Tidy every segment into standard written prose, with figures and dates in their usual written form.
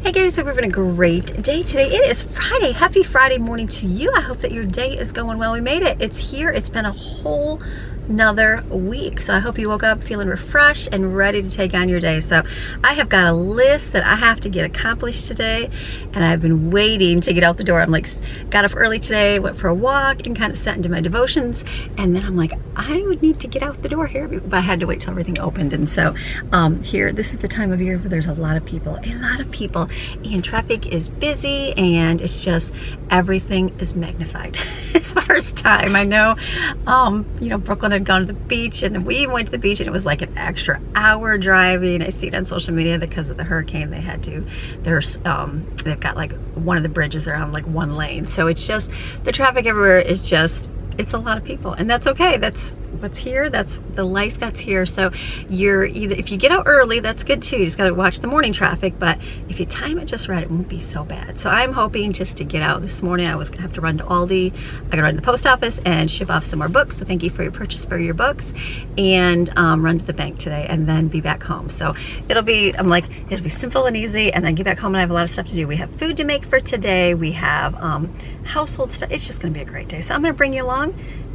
Hey guys, hope you're having a great day today. It is Friday. Happy Friday morning to you. I hope that your day is going well. We made it. It's here. It's been a whole another week. So I hope you woke up feeling refreshed and ready to take on your day. So I have got a list that I have to get accomplished today, and I've been waiting to get out the door. I'm like, got up early today, went for a walk and kind of sat into my devotions, and then I'm like, I would need to get out the door here, but I had to wait till everything opened. And so here, this is the time of year where there's a lot of people, and traffic is busy, and it's just everything is magnified as far as time. I know, you know, Brooklyn had gone to the beach, and we went to the beach, and it was like an extra hour driving. I see it on social media because of the hurricane. They had to, they've got like one of the bridges are on like one lane. So it's just, the traffic everywhere is just, it's a lot of people, and that's okay. That's what's here. That's the life that's here. So you're either, if you get out early, that's good too. You just got to watch the morning traffic, but if you time it just right, it won't be so bad. So I'm hoping just to get out this morning. I was gonna have to run to Aldi. I gotta run to the post office and ship off some more books. So thank you for your purchase for your books, and run to the bank today and then be back home. So it'll be, I'm like, it'll be simple and easy, and then get back home and I have a lot of stuff to do. We have food to make for today. We have household stuff. It's just gonna be a great day. So I'm gonna bring you along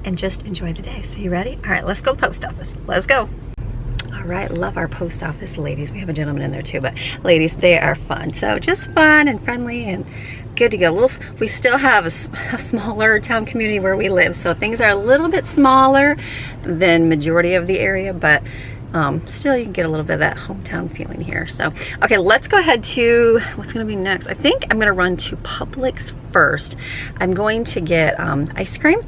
and just enjoy the day. So you ready? All right, let's go to the post office. Let's go. All right, love our post office ladies. We have a gentleman in there too, but ladies, they are fun. So just fun and friendly and good to go. We still have a smaller town community where we live, so things are a little bit smaller than majority of the area, but still you can get a little bit of that hometown feeling here. So okay, let's go ahead to what's gonna be next. I think I'm gonna run to Publix first. I'm going to get ice cream,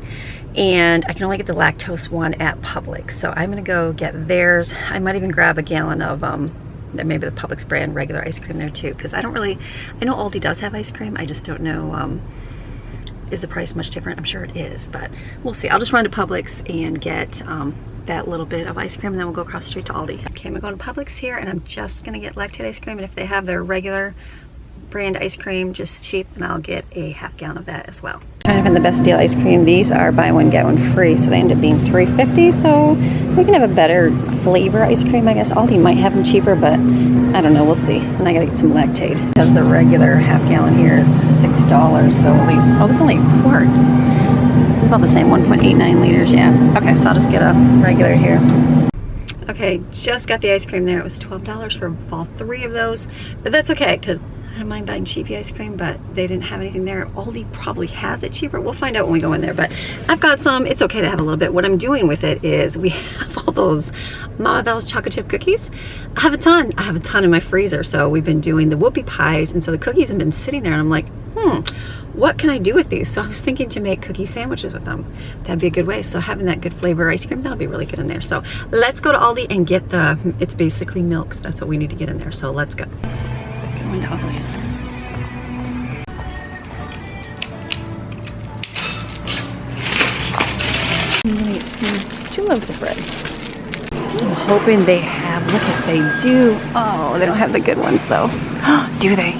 and I can only get the lactose one at Publix, so I'm gonna go get theirs. I might even grab a gallon of maybe the Publix brand regular ice cream there too, because I know Aldi does have ice cream. I just don't know, is the price much different? I'm sure it is, but we'll see. I'll just run to Publix and get that little bit of ice cream, and then we'll go across the street to Aldi. Okay, I'm going to Publix here, and I'm just gonna get lactate ice cream, and if they have their regular brand ice cream, just cheap, then I'll get a half gallon of that as well. Kind of in the best deal ice cream. These are buy one get one free, so they end up being $3.50. So we can have a better flavor ice cream, I guess. Aldi might have them cheaper, but I don't know. We'll see. And I gotta get some lactate because the regular half gallon here is $6. So at least, oh, this is only a quart. It's about the same, 1.89 liters. Yeah. Okay, so I'll just get a regular here. Okay, just got the ice cream there. It was $12 for all three of those, but that's okay because I don't mind buying cheapy ice cream, but they didn't have anything there. Aldi probably has it cheaper. We'll find out when we go in there, but I've got some. It's okay to have a little bit. What I'm doing with it is we have all those Mama Bell's chocolate chip cookies. I have a ton. I have a ton in my freezer. So we've been doing the whoopie pies, and so the cookies have been sitting there, and I'm like, what can I do with these? So I was thinking to make cookie sandwiches with them. That'd be a good way. So having that good flavor ice cream, that'll be really good in there. So let's go to Aldi and get it's basically milk. So that's what we need to get in there. So let's go. Going to Aldi. I'm gonna get 2 loaves of bread. I'm hoping they have, look at, they do. Oh, they don't have the good ones though. Do they?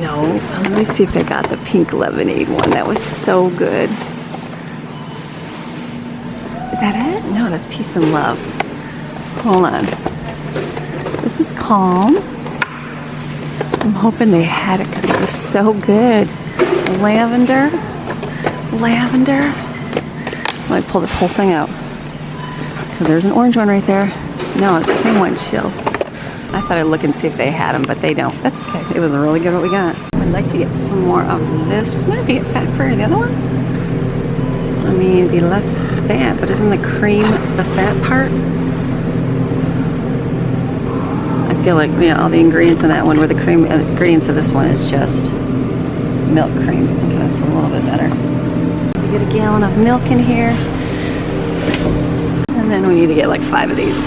No. Let me see if they got the pink lemonade one. That was so good. Is that it? No, that's Peace and Love. Hold on. This is Calm. I'm hoping they had it because it was so good. Lavender. Let me pull this whole thing out. Because there's an orange one right there. No, it's the same one, Chill. I thought I'd look and see if they had them, but they don't. That's okay. It was really good what we got. I'd like to get some more of this. Doesn't matter if you get fat free. The other one? I mean, it'd be less fat, but isn't the cream the fat part? I feel like, yeah, all the ingredients in that one were the cream. Ingredients of this one is just milk cream. Okay, that's a little bit better. To get a gallon of milk in here, and then we need to get like 5 of these.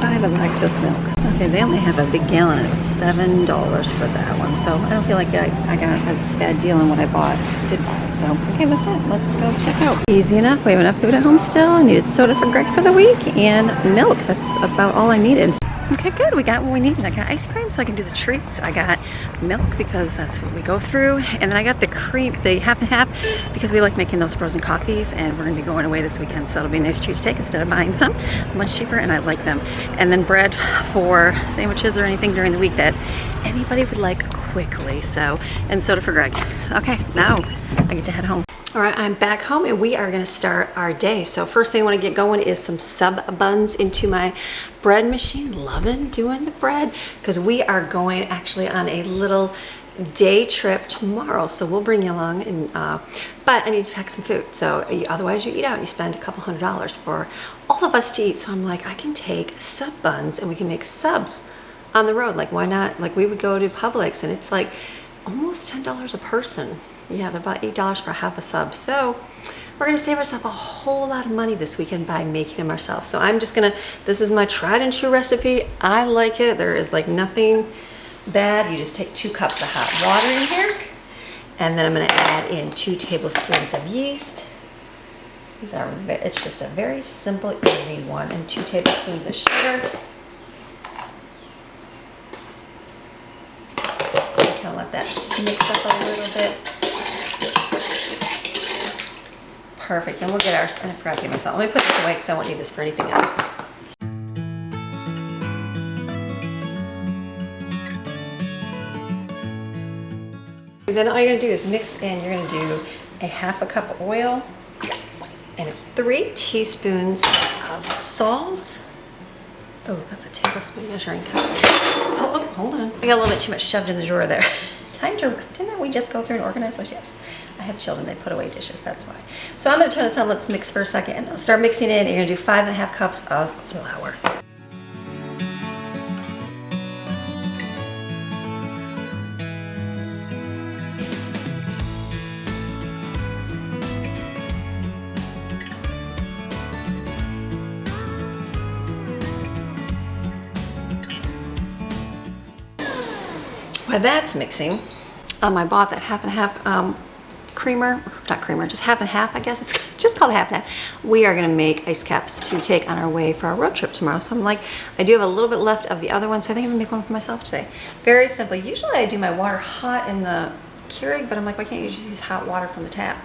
5 of lactose milk. Okay, they only have a big gallon, and it was $7 for that one. So I don't feel like I got a bad deal on what I bought. Did buy. So okay, that's it. Let's go check out. Easy enough. We have enough food at home still. I needed soda for Greg for the week and milk. That's about all I needed. Okay, good. We got what we needed. I got ice cream so I can do the treats. I got milk because that's what we go through. And then I got the cream, the half and half, because we like making those frozen coffees, and we're gonna be going away this weekend, so it'll be a nice treat to take instead of buying some. Much cheaper, and I like them. And then bread for sandwiches or anything during the week that anybody would like quickly. So, and soda for Greg. Okay, now I get to head home. All right, I'm back home and we are gonna start our day. So first thing I wanna get going is some sub buns into my bread machine. Loving doing the bread because we are going actually on a little day trip tomorrow. So we'll bring you along, and but I need to pack some food. So otherwise you eat out and you spend a couple $100 for all of us to eat. So I'm like, I can take sub buns and we can make subs on the road. Like, why not? Like, we would go to Publix and it's like almost $10 a person. Yeah, they're about $8 for half a sub. So we're gonna save ourselves a whole lot of money this weekend by making them ourselves. So I'm just gonna, this is my tried and true recipe. I like it. There is like nothing bad. You just take 2 cups of hot water in here, and then I'm gonna add in 2 tablespoons of yeast. These are, it's just a very simple, easy one, and 2 tablespoons of sugar. Kind of let that mix up a little bit. Perfect. Then we'll get ours. I forgot to get my salt. Let me put this away because I won't need this for anything else. Then all you're gonna do is mix in. You're gonna do a half a cup of oil, and it's 3 teaspoons of salt. Oh, that's a tablespoon measuring cup. Hold on. I got a little bit too much shoved in the drawer there. Time to, didn't we just go through and organize those? Yes. I have children, they put away dishes, that's why. So I'm gonna turn this on, let's mix for a second, and I'll start mixing in. You're gonna do 5½ cups of flour. While that's mixing, I bought that half and half creamer, not creamer, just half and half, I guess. It's just called half and half. We are gonna make ice caps to take on our way for our road trip tomorrow. So I'm like, I do have a little bit left of the other one, so I think I'm gonna make one for myself today. Very simple. Usually I do my water hot in the Keurig, but I'm like, why can't you just use hot water from the tap?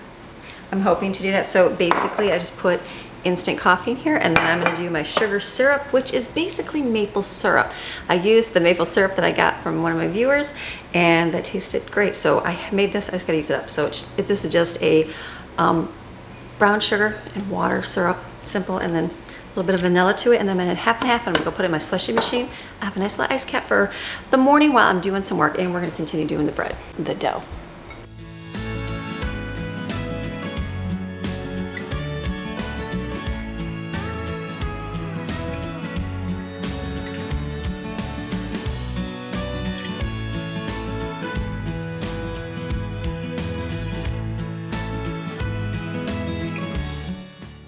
I'm hoping to do that. So basically I just put instant coffee in here, and then I'm gonna do my sugar syrup, which is basically maple syrup. I used the maple syrup that I got from one of my viewers, and that tasted great. So I made this, I just gotta use it up. So this is just a brown sugar and water syrup, simple, and then a little bit of vanilla to it, and then I'm gonna add half and half, and I'm gonna go put it in my slushy machine. I have a nice little ice cap for the morning while I'm doing some work, and we're gonna continue doing the bread, the dough.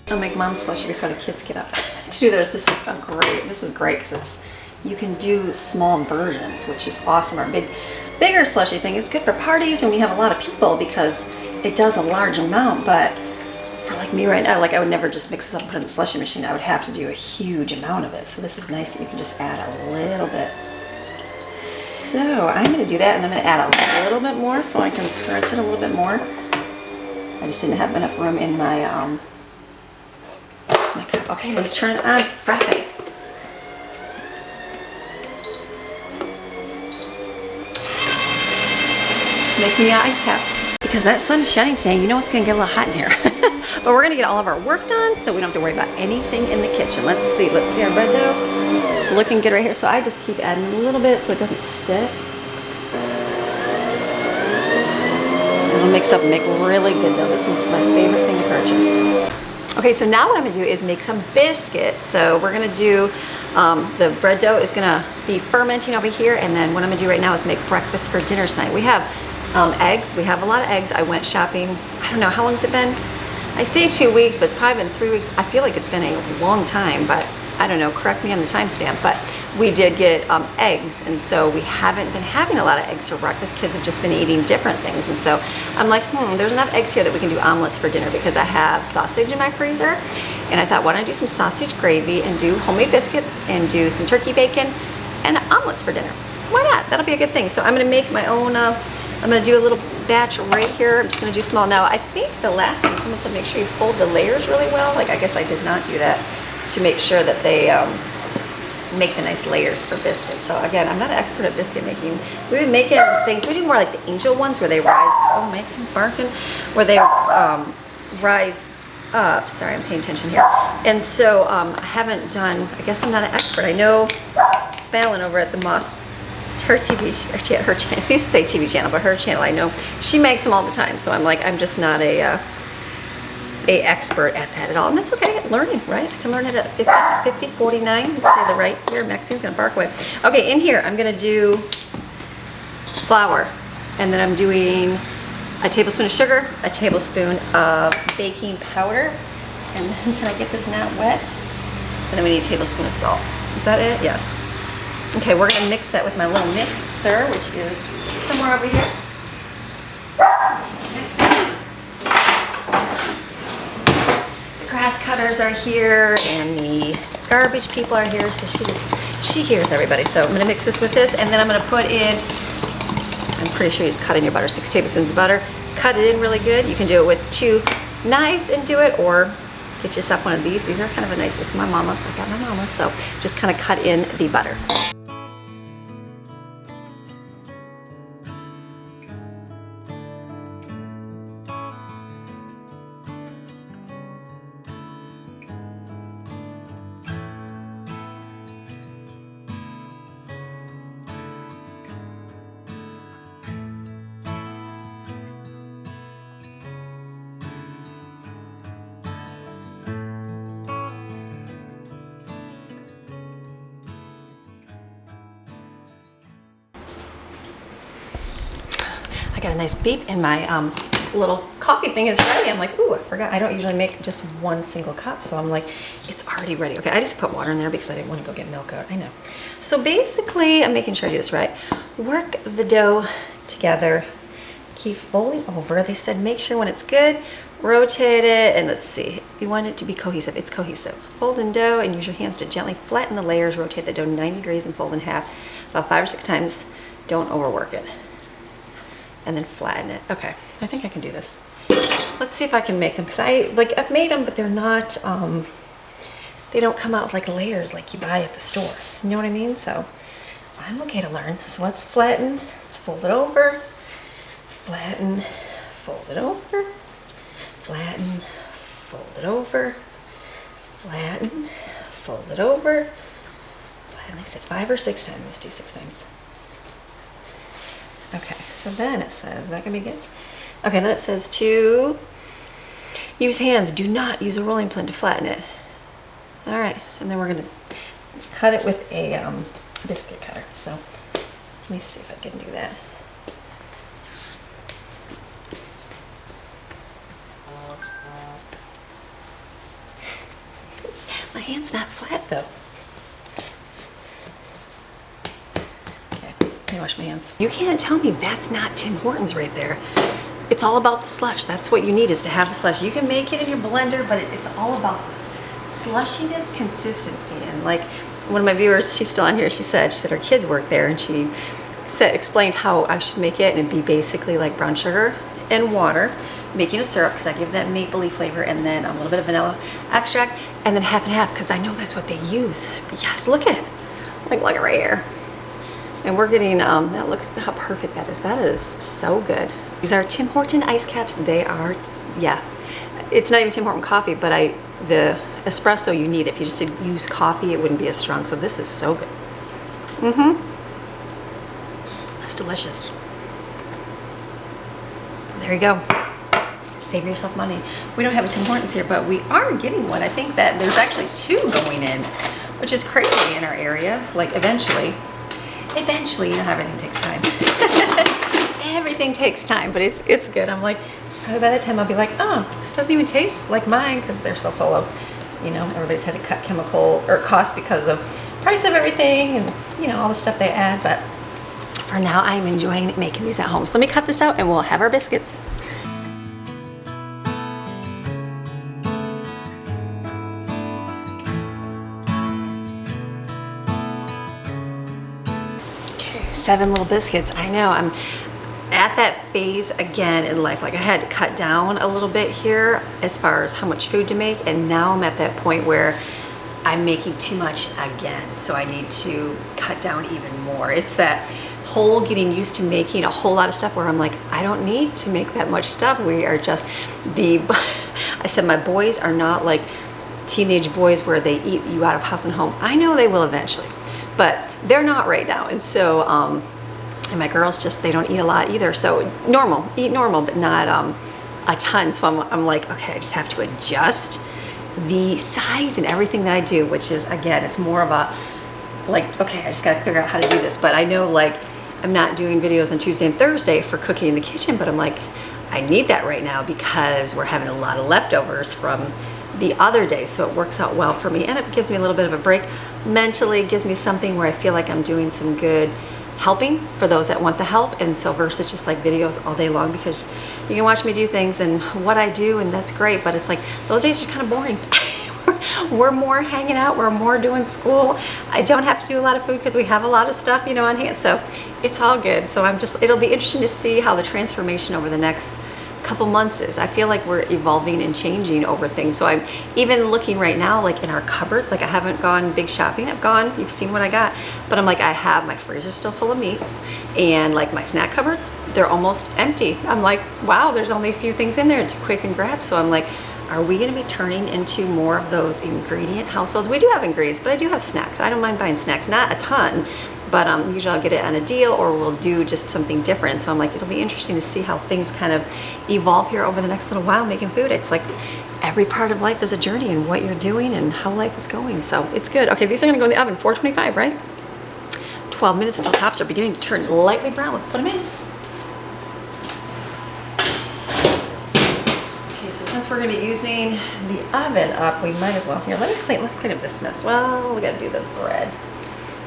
I'll make mom's slushy before the kids get up to do theirs. This is great. This is great because you can do small versions, which is awesome. Our bigger slushy thing is good for parties and when you have a lot of people because it does a large amount. But for like me right now, like I would never just mix this up and put it in the slushy machine. I would have to do a huge amount of it. So this is nice that you can just add a little bit. So I'm going to do that, and I'm going to add a little bit more so I can stretch it a little bit more. I just didn't have enough room in my cup. Okay, let's turn it on. Frappe. Make me an ice cap. Because that sun is shining today, you know it's going to get a little hot in here. But we're going to get all of our work done so we don't have to worry about anything in the kitchen. Let's see our bread dough. Looking good right here. So I just keep adding a little bit so it doesn't stick. It'll mix up and make really good dough. This is my favorite thing to purchase. Okay, so now what I'm gonna do is make some biscuits. So we're gonna do, the bread dough is gonna be fermenting over here, and then what I'm gonna do right now is make breakfast for dinner tonight. We have eggs, we have a lot of eggs. I went shopping, I don't know, how long has it been? I say 2 weeks, but it's probably been 3 weeks. I feel like it's been a long time, but I don't know, correct me on the timestamp, but we did get eggs, and so we haven't been having a lot of eggs for breakfast. Kids have just been eating different things, and so I'm like, there's enough eggs here that we can do omelets for dinner because I have sausage in my freezer, and I thought, why don't I do some sausage gravy and do homemade biscuits and do some turkey bacon and omelets for dinner. Why not? That'll be a good thing. So I'm gonna make my own, I'm gonna do a little batch right here. I'm just gonna do small. Now, I think the last time someone said make sure you fold the layers really well. Like, I guess I did not do that to make sure that they make the nice layers for biscuits. So again, I'm not an expert at biscuit making. We've been making things, we do more like the angel ones where they rise, oh, make some barking, where they rise up. Sorry, I'm paying attention here. And so I haven't done, I guess I'm not an expert. I know Fallon over at the Moss, her TV, her channel, she used to say TV channel, but her channel, I know she makes them all the time. So I'm like, I'm just not a expert at that at all. And that's okay, learning, right? I can learn it at 50, 49, let's say the right here. Maxine's gonna bark away. Okay, in here, I'm gonna do flour. And then I'm doing a tablespoon of sugar, a tablespoon of baking powder. And then, can I get this not wet? And then we need a tablespoon of salt. Is that it? Yes. Okay, we're gonna mix that with my little mixer, which is somewhere over here. The grass cutters are here, and the garbage people are here, so she hears everybody. So I'm gonna mix this with this, and then I'm gonna put in, I'm pretty sure you just cut in your butter, 6 tablespoons of butter. Cut it in really good. You can do it with 2 knives and do it, or get yourself one of these. These are kind of a nice, this is my mama's, I got my mama's, so just kind of cut in the butter. I got a nice beep and my little coffee thing is ready. I'm like, ooh, I forgot. I don't usually make just 1 single cup. So I'm like, it's already ready. Okay, I just put water in there because I didn't want to go get milk out. I know. So basically, I'm making sure I do this right. Work the dough together. Keep folding over. They said make sure when it's good, rotate it. And let's see, you want it to be cohesive. It's cohesive. Fold in dough and use your hands to gently flatten the layers. Rotate the dough 90 degrees and fold in half about 5 or 6 times. Don't overwork it. And then flatten it. Okay, I think I can do this. Let's see if I can make them, because I've made them, but they're not, they don't come out with like layers like you buy at the store. You know what I mean? So I'm okay to learn. So let's flatten, let's fold it over, flatten, fold it over, flatten, fold it over, flatten, fold it over, flatten. I said 5 or 6 times. Let's do 6 times. Okay, so then it says, is that gonna be good? Okay, then it says to use hands. Do not use a rolling pin to flatten it. All right, and then we're gonna cut it with a biscuit cutter. So let me see if I can do that. My hand's not flat though. Wash my hands. You can't tell me that's not Tim Hortons right there. It's all about the slush. That's what you need, is to have the slush. You can make it in your blender, but it's all about the slushiness, consistency. And like one of my viewers, she's still on here, she said her kids work there, and she explained how I should make it, and it'd be basically like brown sugar and water, making a syrup, because I give that mapley flavor, and then a little bit of vanilla extract, and then half and half, because I know that's what they use. But yes, look at it right here. And we're getting, look how perfect that is. That is so good. These are Tim Horton ice caps. They are, yeah. It's not even Tim Horton coffee, but the espresso you need. If you just did use coffee, it wouldn't be as strong. So this is so good. That's delicious. There you go. Save yourself money. We don't have a Tim Hortons here, but we are getting one. I think that there's actually 2 going in, which is crazy in our area. Like eventually, you know how everything takes time. Everything takes time, but it's good. I'm like, probably by that time I'll be like, oh, this doesn't even taste like mine, because they're so full of, you know, everybody's had to cut chemical or cost because of price of everything and, you know, all the stuff they add. But for now, I'm enjoying making these at home. So let me cut this out and we'll have our biscuits. 7 little biscuits. I know, I'm at that phase again in life. Like I had to cut down a little bit here as far as how much food to make, and now I'm at that point where I'm making too much again, so I need to cut down even more. It's that whole getting used to making a whole lot of stuff where I'm like, I don't need to make that much stuff. We are just I said my boys are not like teenage boys where they eat you out of house and home. I know they will eventually, but they're not right now. And so and my girls just, they don't eat a lot either. So eat normal, but not a ton. So I'm like, okay, I just have to adjust the size and everything that I do, which is, again, it's more of a, like, okay, I just gotta figure out how to do this. But I know, like, I'm not doing videos on Tuesday and Thursday for cooking in the kitchen, but I'm like, I need that right now because we're having a lot of leftovers from the other day. So it works out well for me, and it gives me a little bit of a break. Mentally, it gives me something where I feel like I'm doing some good helping for those that want the help, and so versus just like videos all day long, because you can watch me do things and what I do, and that's great, but it's like those days are kind of boring. We're more hanging out, we're more doing school. I don't have to do a lot of food because we have a lot of stuff, you know, on hand, so it's all good. So it'll be interesting to see how the transformation over the next couple months is. I feel like we're evolving and changing over things. So I'm even looking right now, like in our cupboards, like I haven't gone big shopping. You've seen what I got, but I'm like, I have my freezer still full of meats, and like my snack cupboards, they're almost empty. I'm like, wow, there's only a few things in there to quick and grab. So I'm like, are we going to be turning into more of those ingredient households? We do have ingredients, but I do have snacks. I don't mind buying snacks, not a ton, but usually I'll get it on a deal, or we'll do just something different. So I'm like, it'll be interesting to see how things kind of evolve here over the next little while making food. It's like every part of life is a journey, and what you're doing and how life is going. So it's good. Okay, these are gonna go in the oven, 425, right? 12 minutes until tops are beginning to turn lightly brown. Let's put them in. Okay, so since we're gonna be using the oven up, we might as well, here, let's clean up this mess. Well, we gotta do the bread.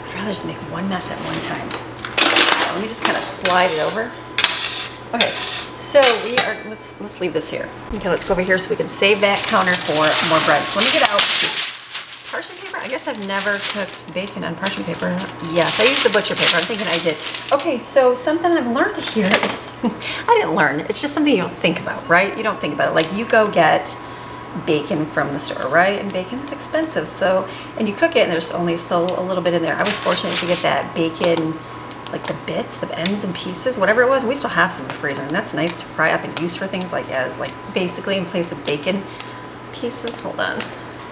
I'd rather just make one mess at one time. Let me just kind of slide it over. Okay, so we are, let's leave this here. Okay, let's go over here so we can save that counter for more bread. So let me get out parchment paper. I guess I've never cooked bacon on parchment paper. Yes, I used the butcher paper. I'm thinking I did. Okay, so something I've learned here. I didn't learn. It's just something you don't think about, right? You don't think about it. Like, you go get bacon from the store, right? And bacon is expensive, so, and you cook it and there's only so a little bit in there. I was fortunate to get that bacon, like the bits, the ends and pieces, whatever it was. We still have some in the freezer, and that's nice to fry up and use for things like as like basically in place of bacon pieces. Hold on.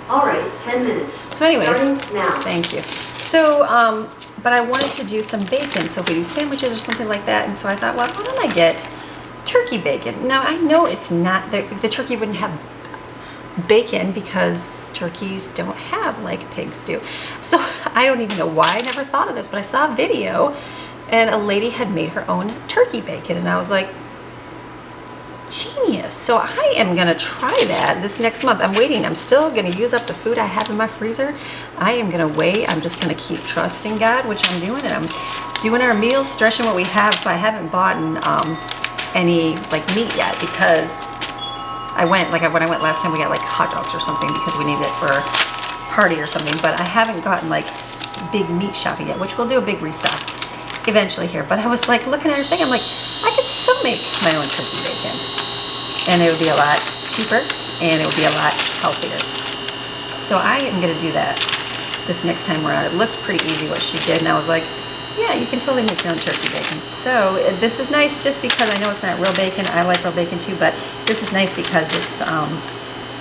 All right, 10 minutes. So anyways, starting now. Thank you. So but I wanted to do some bacon, so if we do sandwiches or something like that, and so I thought, well, why don't I get turkey bacon? Now I know it's not, the turkey wouldn't have bacon because turkeys don't have like pigs do. So I don't even know why I never thought of this, but I saw a video and a lady had made her own turkey bacon, and I was like, genius. So I am gonna try that this next month. I'm waiting. I'm still gonna use up the food I have in my freezer. I am gonna wait. I'm just gonna keep trusting God, which I'm doing, and I'm doing our meals, stretching what we have. So I haven't bought any like meat yet, because I went, like when I went last time, we got like hot dogs or something because we needed it for a party or something, but I haven't gotten like big meat shopping yet, which we'll do a big restock eventually here. But I was like looking at her thing, I'm like, I could still make my own turkey bacon, and it would be a lot cheaper and it would be a lot healthier. So I am gonna do that this next time around. It looked pretty easy what she did, and I was like, yeah, you can totally make your own turkey bacon. So this is nice just because I know it's not real bacon. I like real bacon too, but this is nice because it's,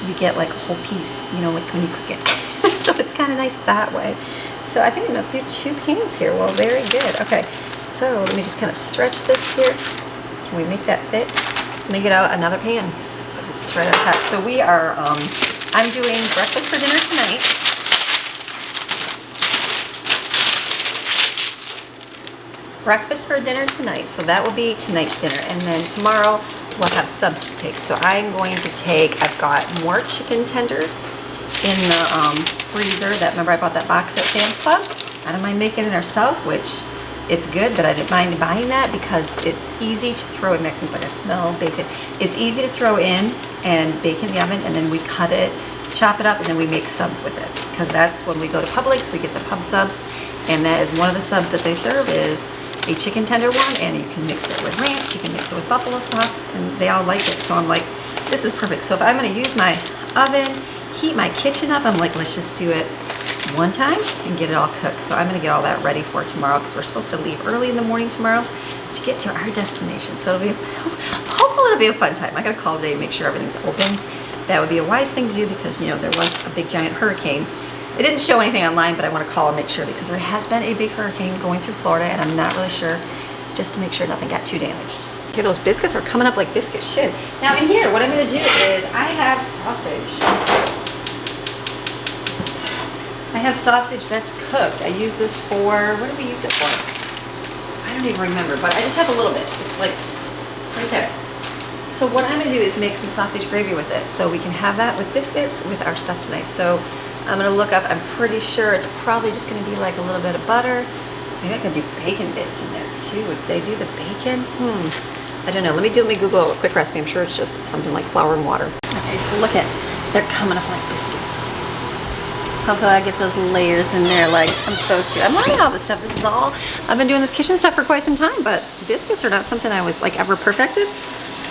you get like a whole piece, you know, like when you cook it. So it's kind of nice that way. So I think I'm gonna do 2 pans here. Well, very good. Okay, so let me just kind of stretch this here. Can we make that fit? Let me get out another pan. This is right on top. So we are, I'm doing breakfast for dinner tonight. Breakfast for dinner tonight, so that will be tonight's dinner, and then tomorrow we'll have subs to take. So I'm going to take, I've got more chicken tenders in the freezer. That, remember I bought that box at Sam's Club? I don't mind making it ourselves, which it's good, but I didn't mind buying that because it's easy to throw in. Mexicans like I smell bacon. It's easy to throw in and bake in the oven, and then we cut it, chop it up, and then we make subs with it, because that's when we go to Publix, we get the pub subs, and that is one of the subs that they serve is a chicken tenderloin, and you can mix it with ranch, you can mix it with buffalo sauce, and they all like it. So I'm like, this is perfect. So if I'm gonna use my oven, heat my kitchen up, I'm like, let's just do it one time and get it all cooked. So I'm gonna get all that ready for tomorrow because we're supposed to leave early in the morning tomorrow to get to our destination. So it'll be, hopefully it'll be a fun time. I gotta call today and make sure everything's open. That would be a wise thing to do because, you know, there was a big giant hurricane. It didn't show anything online, but I want to call and make sure because there has been a big hurricane going through Florida and I'm not really sure, just to make sure nothing got too damaged. Okay, those biscuits are coming up like biscuits should. Now in here, what I'm going to do is I have sausage. I have sausage that's cooked. I use this for, what do we use it for? I don't even remember, but I just have a little bit. It's like right there. So what I'm going to do is make some sausage gravy with it so we can have that with biscuits with our stuff tonight. So I'm gonna look up, I'm pretty sure it's probably just gonna be like a little bit of butter. Maybe I could do bacon bits in there too. Would they do the bacon? I don't know. Let me Google a quick recipe. I'm sure it's just something like flour and water. Okay, so look at, they're coming up like biscuits. Hopefully I get those layers in there like I'm supposed to. I'm learning all this stuff. This is all, I've been doing this kitchen stuff for quite some time, but biscuits are not something I was like ever perfected.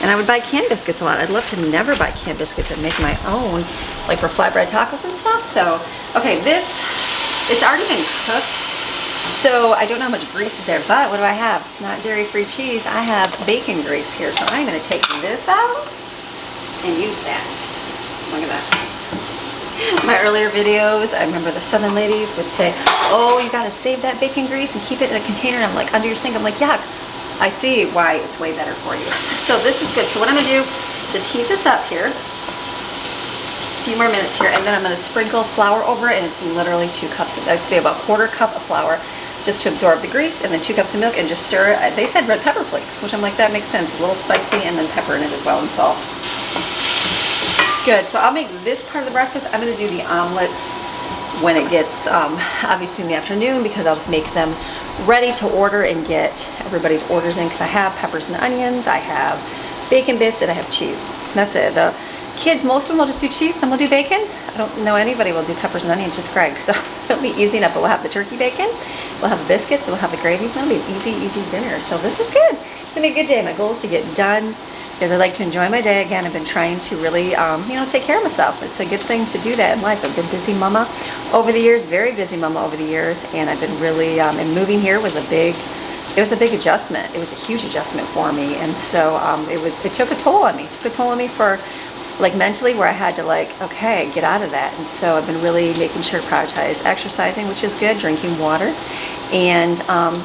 And I would buy canned biscuits a lot. I'd love to never buy canned biscuits and make my own, like for flatbread tacos and stuff. So, okay, this, it's already been cooked. So I don't know how much grease is there, but what do I have? Not dairy-free cheese, I have bacon grease here. So I'm gonna take this out and use that. Look at that. My earlier videos, I remember the Southern ladies would say, oh, you gotta save that bacon grease and keep it in a container. And I'm like, under your sink, I'm like, yeah. I see why it's way better for you. So this is good. So what I'm gonna do, just heat this up here. A few more minutes here, and then I'm gonna sprinkle flour over it, and it's literally 2 cups. That's be about 1/4 cup of flour just to absorb the grease, and then 2 cups of milk, and just stir it. They said red pepper flakes, which I'm like, that makes sense. A little spicy, and then pepper in it as well, and salt. Good, so I'll make this part of the breakfast. I'm gonna do the omelets when it gets, obviously in the afternoon, because I'll just make them ready to order and get everybody's orders in, because I have peppers and onions, I have bacon bits, and I have cheese. That's it. The kids, most of them will just do cheese, some will do bacon. I don't know anybody will do peppers and onions, just Greg. So it'll be easy enough, but we'll have the turkey bacon, we'll have the biscuits, we'll have the gravy. It'll be an easy dinner. So this is good. It's gonna be a good day. My goal is to get done because I like to enjoy my day. Again, I've been trying to really, you know, take care of myself. It's a good thing to do that in life. I've been busy mama over the years, very busy mama over the years, and I've been really, and moving here was a big adjustment. It was a huge adjustment for me, and so it took a toll on me. It took a toll on me for, like, mentally, where I had to, like, okay, get out of that. And so I've been really making sure to prioritize exercising, which is good, drinking water, and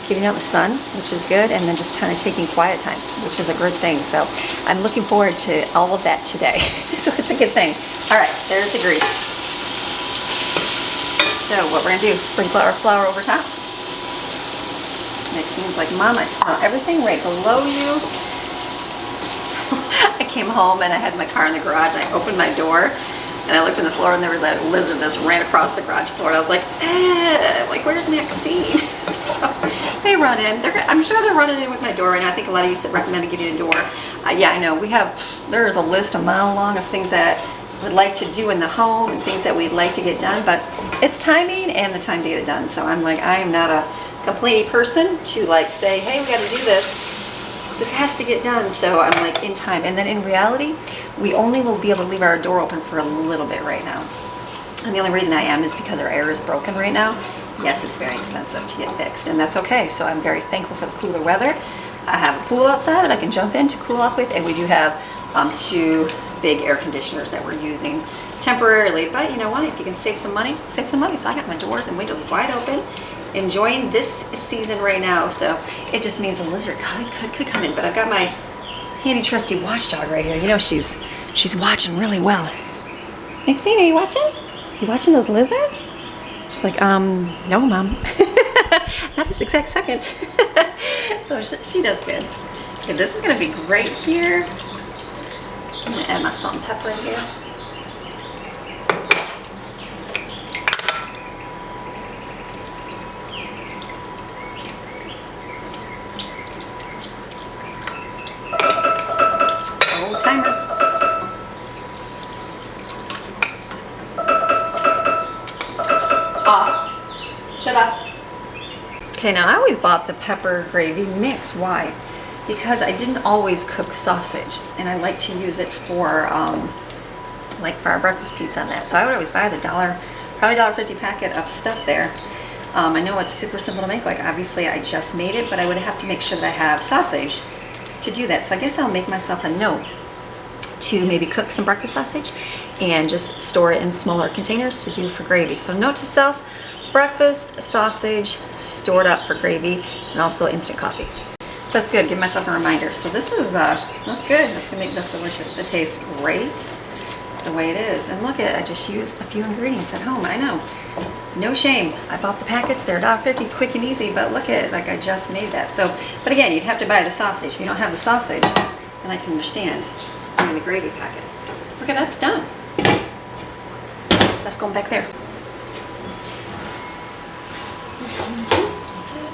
getting out in the sun, which is good, and then just kind of taking quiet time, which is a good thing. So I'm looking forward to all of that today. So it's a good thing. All right, there's the grease. So what we're gonna do, sprinkle our flour over top. It seems like, Mom, I smell everything right below you. I came home and I had my car in the garage, and I opened my door and I looked on the floor, and there was a lizard that ran across the garage floor, and I was like, like, where's Maxine? So they run in. I'm sure they're running in with my door, and I think a lot of you recommended getting a door. Yeah, I know. There is a list a mile long of things that we'd like to do in the home and things that we'd like to get done, but it's timing and the time to get it done. So I'm like, I am not a complaining person to, like, say, hey, we got to do this. This has to get done. So I'm like, in time. And then in reality, we only will be able to leave our door open for a little bit right now. And the only reason I am is because our air is broken right now. Yes, it's very expensive to get fixed, and that's okay. So I'm very thankful for the cooler weather. I have a pool outside that I can jump in to cool off with, and we do have 2 big air conditioners that we're using temporarily. But you know what? If you can save some money, save some money. So I got my doors and windows wide open, enjoying this season right now. So it just means a lizard could come in, but I've got my handy trusty watchdog right here. You know, she's watching really well. Maxine, are you watching? You watching those lizards? She's like, no, Mom. Not this exact second. So she does good. Okay, this is gonna be great here. I'm gonna add my salt and pepper in here. Oh, timer. Off. Shut up. Okay, now I always bought the pepper gravy mix. Why? Because I didn't always cook sausage, and I like to use it for like for our breakfast pizza and that. So I would always buy the probably $1.50 packet of stuff there. I know it's super simple to make. Like obviously I just made it, but I would have to make sure that I have sausage to do that. So I guess I'll make myself a note to maybe cook some breakfast sausage and just store it in smaller containers to do for gravy. So note to self, breakfast sausage stored up for gravy, and also instant coffee. So that's good, give myself a reminder. So this is, that's good, that's gonna make this delicious. It tastes great the way it is. And look at, I just used a few ingredients at home, I know. No shame, I bought the packets, they're $1.50, quick and easy, but look at it, like I just made that. So, but again, you'd have to buy the sausage. If you don't have the sausage, then I can understand doing the gravy packet. Okay, that's done. That's going back there. That's it.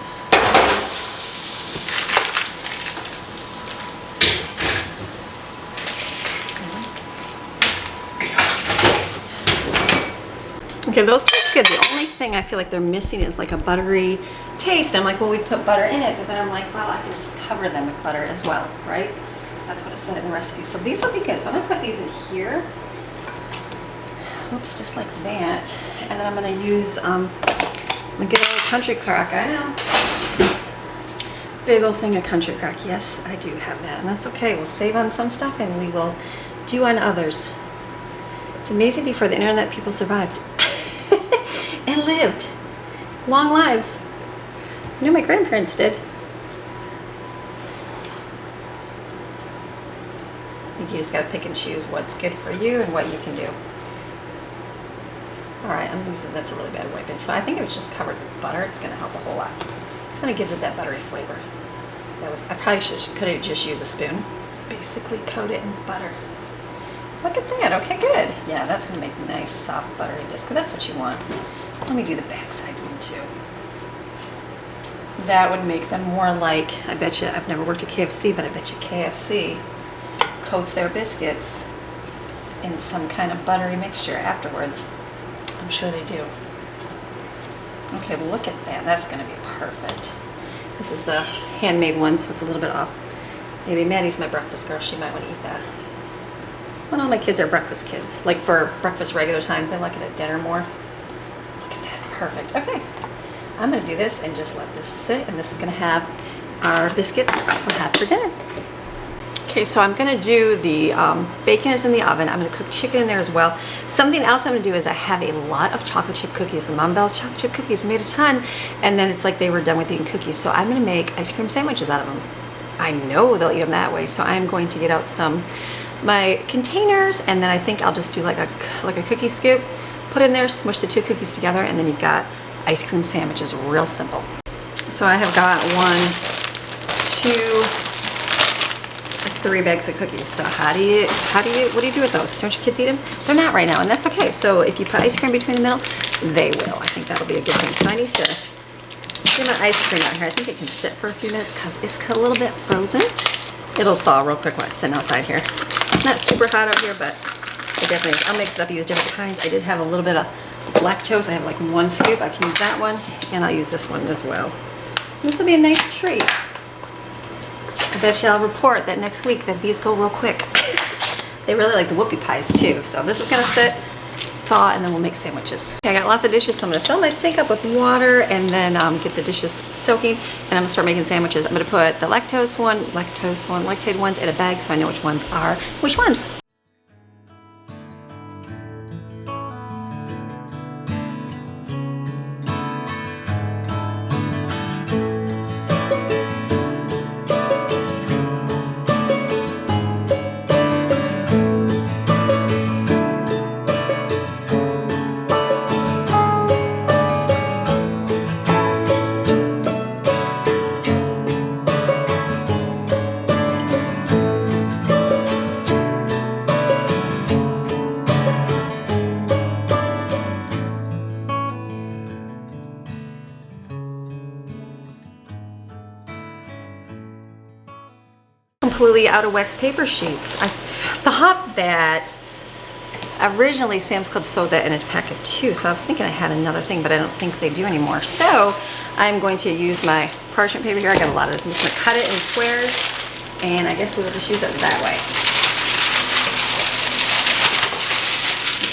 Okay, those taste good. The only thing I feel like they're missing is like a buttery taste. I'm like, well, we put butter in it, but then I'm like, well, I can just cover them with butter as well, right? That's what it said in the recipe. So these will be good. So I'm gonna put these in here. Oops, just like that. And then I'm gonna use a good old country crock. I know. Big old thing of country crock. Yes, I do have that, and that's okay. We'll save on some stuff and we will do on others. It's amazing before the internet people survived and lived long lives. You know, my grandparents did. I think you just gotta pick and choose what's good for you and what you can do. All right, I'm using, that's a really bad wiping. So I think it was just covered with butter. It's gonna help a whole lot. Because then it gives it that buttery flavor. I probably could have just used a spoon. Basically coat it in butter. Look at that, okay, good. Yeah, that's gonna make nice, soft, buttery biscuit. That's what you want. Let me do the back sides of them too. That would make them more like, I bet you, I've never worked at KFC, but I bet you KFC coats their biscuits in some kind of buttery mixture afterwards. I'm sure they do. Okay, look at that. That's gonna be perfect. This is the handmade one, so it's a little bit off. Maybe Maddie's my breakfast girl. She might want to eat that. Well, all my kids are breakfast kids. Like for breakfast regular time, they like it at dinner more. Look at that, perfect. Okay, I'm gonna do this and just let this sit, and this is gonna have our biscuits we'll have for dinner. Okay, so I'm gonna do the bacon is in the oven. I'm gonna cook chicken in there as well. Something else I'm gonna do is I have a lot of chocolate chip cookies. The Mom Bell's chocolate chip cookies, made a ton, and then it's like they were done with eating cookies. So I'm gonna make ice cream sandwiches out of them. I know they'll eat them that way, so I'm going to get out my containers, and then I think I'll just do like a cookie scoop, put in there, smush the two cookies together, and then you've got ice cream sandwiches. Real simple. So I have got 3 bags of cookies. So what do you do with those? Don't your kids eat them? They're not right now, and that's okay. So if you put ice cream between the middle, they will. I think that'll be a good thing. So I need to get my ice cream out here. I think it can sit for a few minutes because it's a little bit frozen. It'll thaw real quick while it's sitting outside here. It's not super hot out here, but it definitely is. I'll mix it up, use different kinds. I did have a little bit of lactose. I have like 1 scoop. I can use that one, and I'll use this one as well. This will be a nice treat. I bet you I'll report that next week that these go real quick. They really like the whoopie pies too. So this is gonna sit, thaw, and then we'll make sandwiches. Okay, I got lots of dishes, so I'm gonna fill my sink up with water and then get the dishes soaking, and I'm gonna start making sandwiches. I'm gonna put the lactated ones in a bag so I know which ones are which ones. Completely out of wax paper sheets. I thought that originally Sam's Club sold that in a packet too, so I was thinking I had another thing, but I don't think they do anymore. So I'm going to use my parchment paper here. I got a lot of this. I'm just gonna cut it in squares, and I guess we'll just use it that way.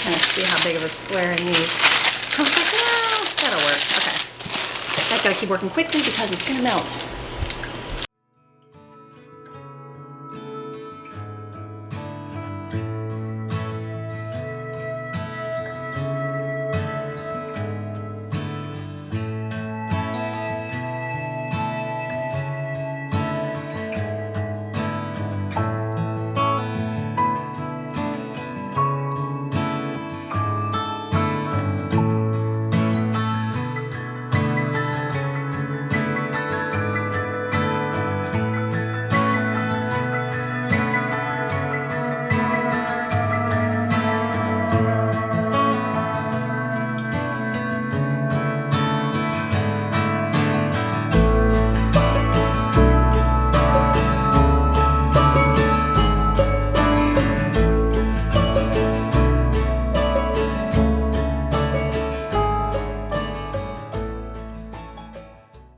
Kind of see how big of a square I need. I was like, well, that'll work. Okay. I gotta keep working quickly because it's gonna melt.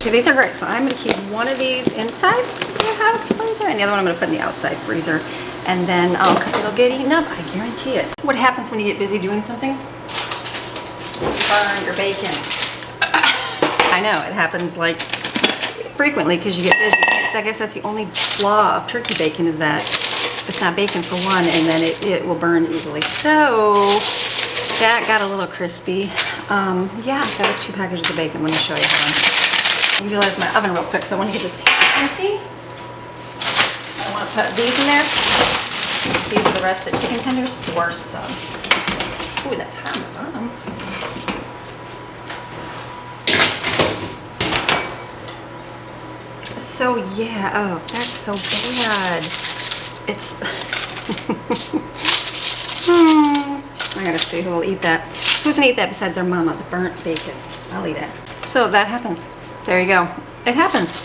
Okay, these are great. So I'm gonna keep one of these inside the house freezer and the other one I'm gonna put in the outside freezer. And then it'll get eaten up, I guarantee it. What happens when you get busy doing something? You burn your bacon. I know, it happens like frequently because you get busy. I guess that's the only flaw of turkey bacon is that it's not bacon for one, and then it will burn easily. So that got a little crispy. Yeah, that was 2 packages of bacon. Let me show you how. I utilize my oven real quick, so I want to get this pan empty. I want to put these in there. These are the rest of the chicken tenders, 4 subs. Ooh, that's hot on the bottom. So yeah, oh, that's so bad. It's, I gotta see who will eat that. Who's gonna eat that besides our mama, the burnt bacon? I'll eat it. So that happens. There you go. It happens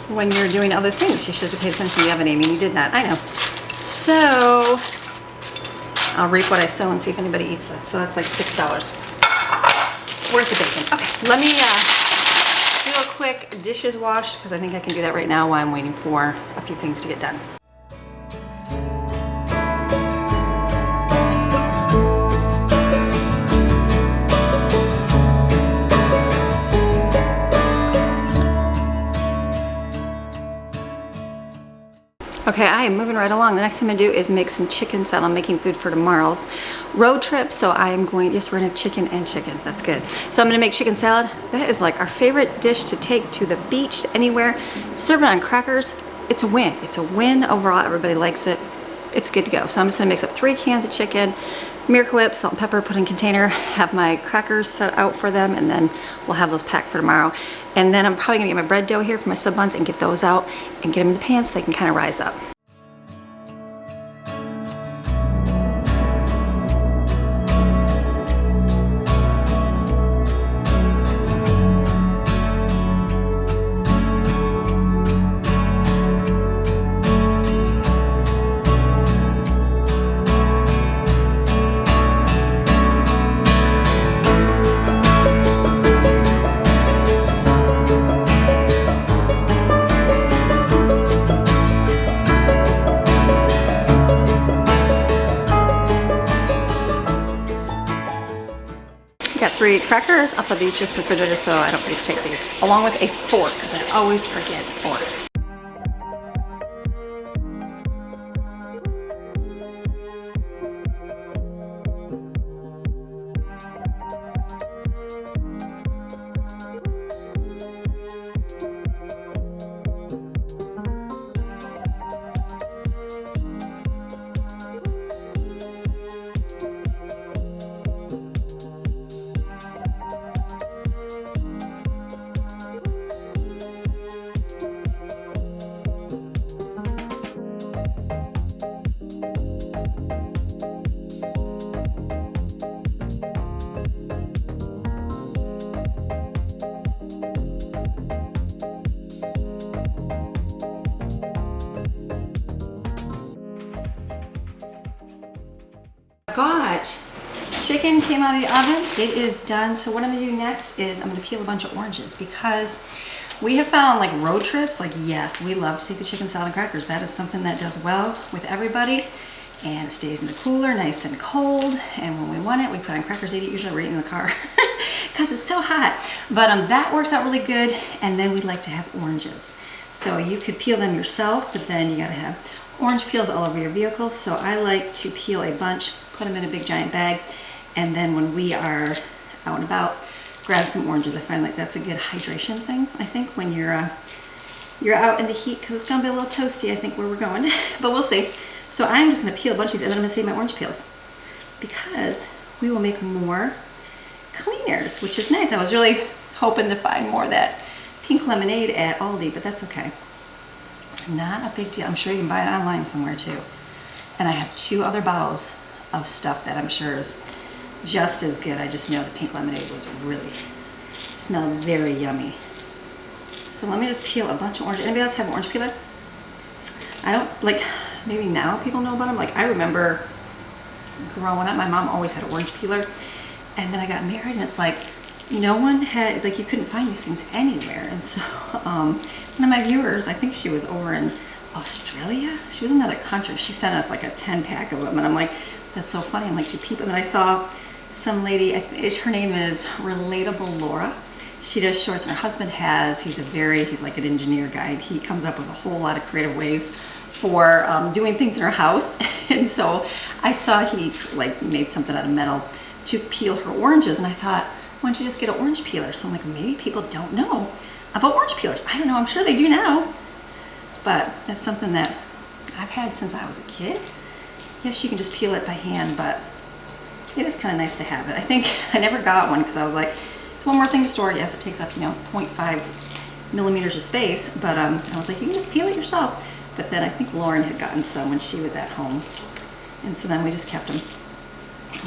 when you're doing other things. You should have paid attention to the oven, Amy. You did not. I know. So I'll reap what I sow and see if anybody eats that. So that's like $6 worth of bacon. Okay, let me do a quick dishes wash because I think I can do that right now while I'm waiting for a few things to get done. Okay, I am moving right along. The next thing I'm gonna do is make some chicken salad. I'm making food for tomorrow's road trip, so I am going, yes, we're gonna have chicken and chicken. That's good. So I'm gonna make chicken salad. That is like our favorite dish to take to the beach, to anywhere. Serve it on crackers. It's a win. It's a win overall. Everybody likes it. It's good to go. So I'm just gonna mix up 3 cans of chicken, Miracle Whip, salt and pepper, put in a container, have my crackers set out for them, and then we'll have those packed for tomorrow. And then I'm probably gonna get my bread dough here for my sub buns and get those out and get them in the pan so they can kind of rise up. Got 3 crackers. I'll put these just in the refrigerator so I don't forget to take these, along with a fork, because I always forget a fork. Got chicken came out of the oven. It is done. So what I'm gonna do next is I'm gonna peel a bunch of oranges because we have found like road trips, like yes, we love to take the chicken salad and crackers. That is something that does well with everybody. And it stays in the cooler, nice and cold. And when we want it, we put on crackers, eat it usually right in the car because it's so hot. But that works out really good. And then we like to have oranges. So you could peel them yourself, but then you gotta have orange peels all over your vehicle. So I like to peel a bunch, put them in a big giant bag. And then when we are out and about, grab some oranges. I find like that's a good hydration thing, I think, when you're out in the heat, because it's gonna be a little toasty, I think, where we're going. But we'll see. So I'm just gonna peel a bunch of these, and then I'm gonna save my orange peels because we will make more cleaners, which is nice. I was really hoping to find more of that pink lemonade at Aldi, but that's okay. Not a big deal. I'm sure you can buy it online somewhere too. And I have 2 other bottles of stuff that I'm sure is just as good. I just know the pink lemonade was really, smelled very yummy. So let me just peel a bunch of orange. Anybody else have an orange peeler? I don't, like, maybe now people know about them. Like, I remember growing up, my mom always had an orange peeler. And then I got married and it's like, no one had, like, you couldn't find these things anywhere. And so one of my viewers, I think she was over in Australia. She was in another country. She sent us like a 10-pack of them. And I'm like, that's so funny. I'm like, do people? And then I saw some lady, her name is Relatable Laura. She does shorts, and her husband he's like an engineer guy. He comes up with a whole lot of creative ways for doing things in her house. And so I saw he like made something out of metal to peel her oranges, and I thought, why don't you just get an orange peeler? So I'm like, maybe people don't know about orange peelers. I don't know, I'm sure they do now, but that's something that I've had since I was a kid. Yes, you can just peel it by hand, but it is kind of nice to have it. I think I never got one because I was like, it's one more thing to store. Yes, it takes up, 0.5 millimeters of space, but I was like, you can just peel it yourself. But then I think Lauren had gotten some when she was at home, and so then we just kept them.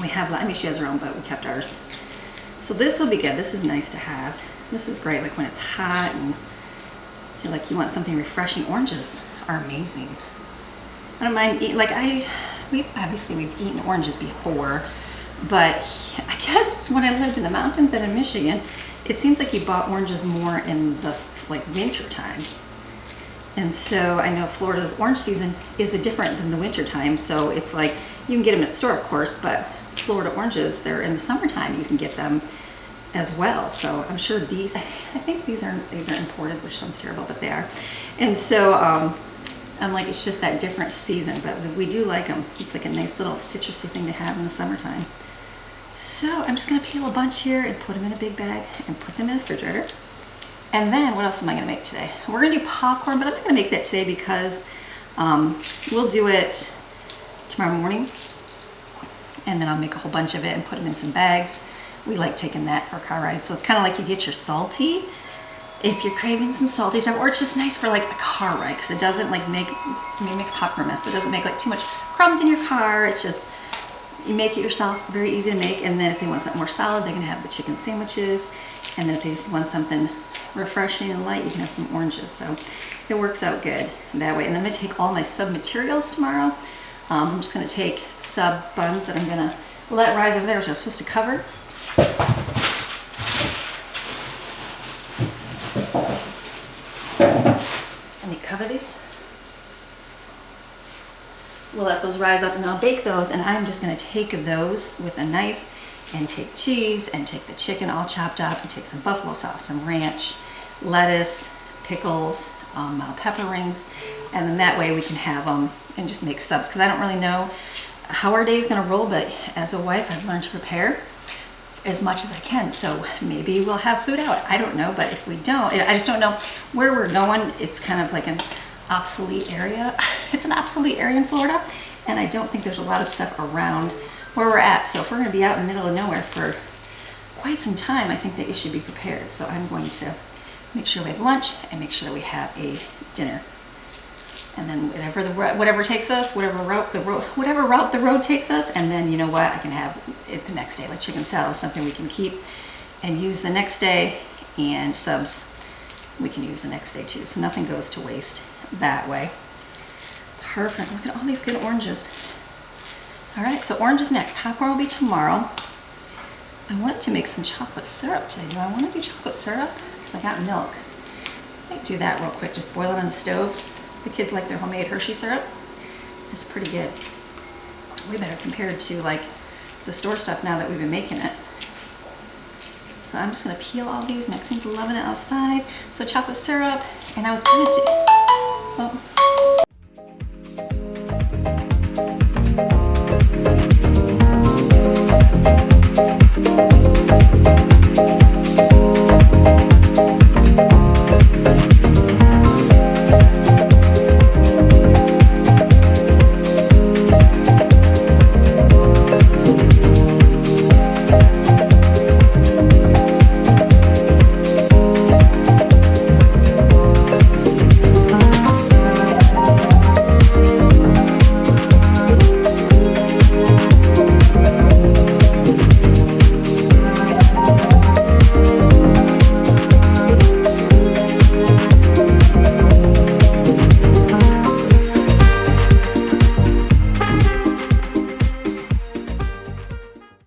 We have, I mean, she has her own, but we kept ours. So this will be good. This is nice to have. This is great, like when it's hot and you're like, you want something refreshing. Oranges are amazing. I don't mind eating, like we've eaten oranges before, but I guess when I lived in the mountains and in Michigan, it seems like you bought oranges more in the winter time. And so I know Florida's orange season is different than the winter time. So it's like, you can get them at the store, of course, but Florida oranges, they're in the summertime, you can get them as well. So I'm sure I think these are imported, which sounds terrible, but they are. And so I'm like, it's just that different season, but we do like them. It's like a nice little citrusy thing to have in the summertime. So I'm just gonna peel a bunch here and put them in a big bag and put them in the refrigerator. And then what else am I gonna make today? We're gonna do popcorn, but I'm not gonna make that today because we'll do it tomorrow morning. And then I'll make a whole bunch of it and put them in some bags. We like taking that for a car ride. So it's kind of like you get your salty if you're craving some salty stuff, or it's just nice for like a car ride because it doesn't like make, it makes popcorn mess, but it doesn't make like too much crumbs in your car. It's just, you make it yourself, very easy to make. And then if they want something more solid, they can have the chicken sandwiches. And then if they just want something refreshing and light, you can have some oranges. So it works out good that way. And then I'm gonna take all my sub materials tomorrow. I'm just gonna take sub buns that I'm gonna let rise over there, which I was supposed to cover. Let me cover these. We'll let those rise up and then I'll bake those, and I'm just gonna take those with a knife and take cheese and take the chicken all chopped up and take some buffalo sauce, some ranch, lettuce, pickles, pepper rings, and then that way we can have them and just make subs, because I don't really know how our day is gonna roll, but as a wife I've learned to prepare as much as I can. So maybe we'll have food out, I don't know, but if we don't, I just don't know where we're going. It's kind of like an obsolete area. It's an obsolete area in Florida, and I don't think there's a lot of stuff around where we're at. So if we're gonna be out in the middle of nowhere for quite some time, I think that you should be prepared. So I'm going to make sure we have lunch and make sure that we have a dinner. And then whatever takes us, whatever route the road takes us, and then you know what, I can have it the next day, like chicken salad, something we can keep and use the next day, and subs we can use the next day too. So nothing goes to waste that way. Perfect. Look at all these good oranges. All right, so oranges next. Popcorn will be tomorrow. I wanted to make some chocolate syrup today. Do I want to do chocolate syrup? Because I got milk. I might do that real quick. Just boil it on the stove. The kids like their homemade Hershey syrup. It's pretty good. Way better compared to like the store stuff now that we've been making it. So I'm just gonna peel all these. Maxine's loving it outside. So chocolate syrup, and I was gonna do, oh.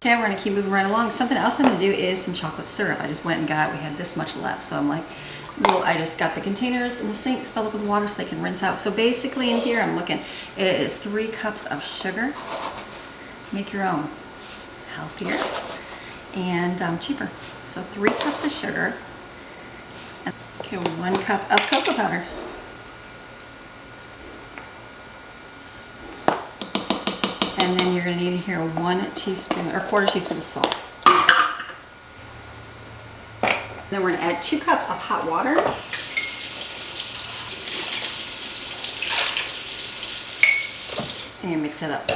Okay, we're gonna keep moving right along. Something else I'm gonna do is some chocolate syrup. I just went and got, we had this much left. So I'm like, well, I just got the containers in the sinks filled up with water so they can rinse out. So basically in here, I'm looking, it is 3 cups of sugar. Make your own. Healthier and cheaper. So 3 cups of sugar. Okay, 1 cup of cocoa powder. And then you're gonna need here 1 teaspoon or 1/4 teaspoon of salt. Then we're gonna add 2 cups of hot water. And you mix it up.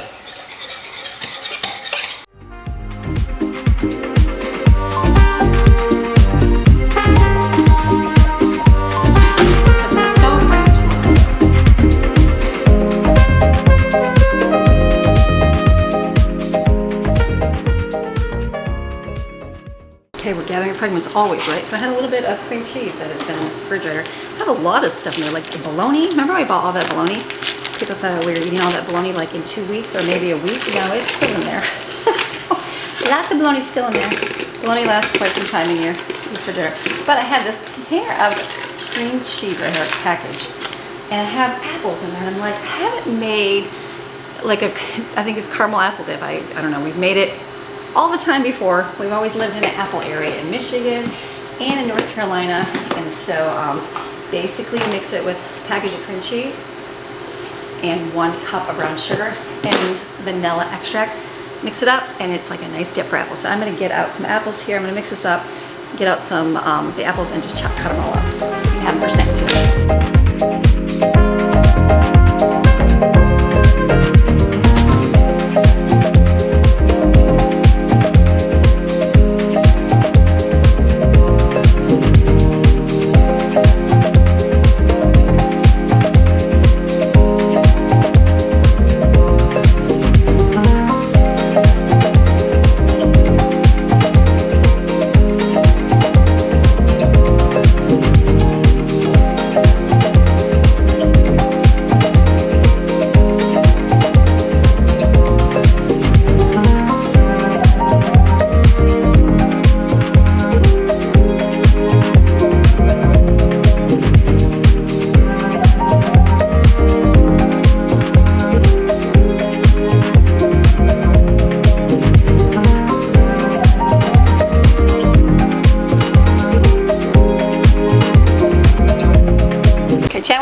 Okay, we're gathering fragments always, right? So I had a little bit of cream cheese that has been in the refrigerator. I have a lot of stuff in there, like the bologna. Remember I bought all that bologna? People thought we were eating all that bologna like in 2 weeks or maybe a week. No, it's still in there. So, lots of bologna still in there. Bologna lasts quite some time in your refrigerator. But I had this container of cream cheese right here, package. And I have apples in there. And I'm like, I haven't made like I think it's caramel apple dip. I don't know, we've made it all the time before. We've always lived in an apple area in Michigan and in North Carolina. And so basically mix it with a package of cream cheese and 1 cup of brown sugar and vanilla extract. Mix it up and it's like a nice dip for apples. So I'm gonna get out some apples here. I'm gonna mix this up, get out some the apples and just cut them all up so we can have them for snack today.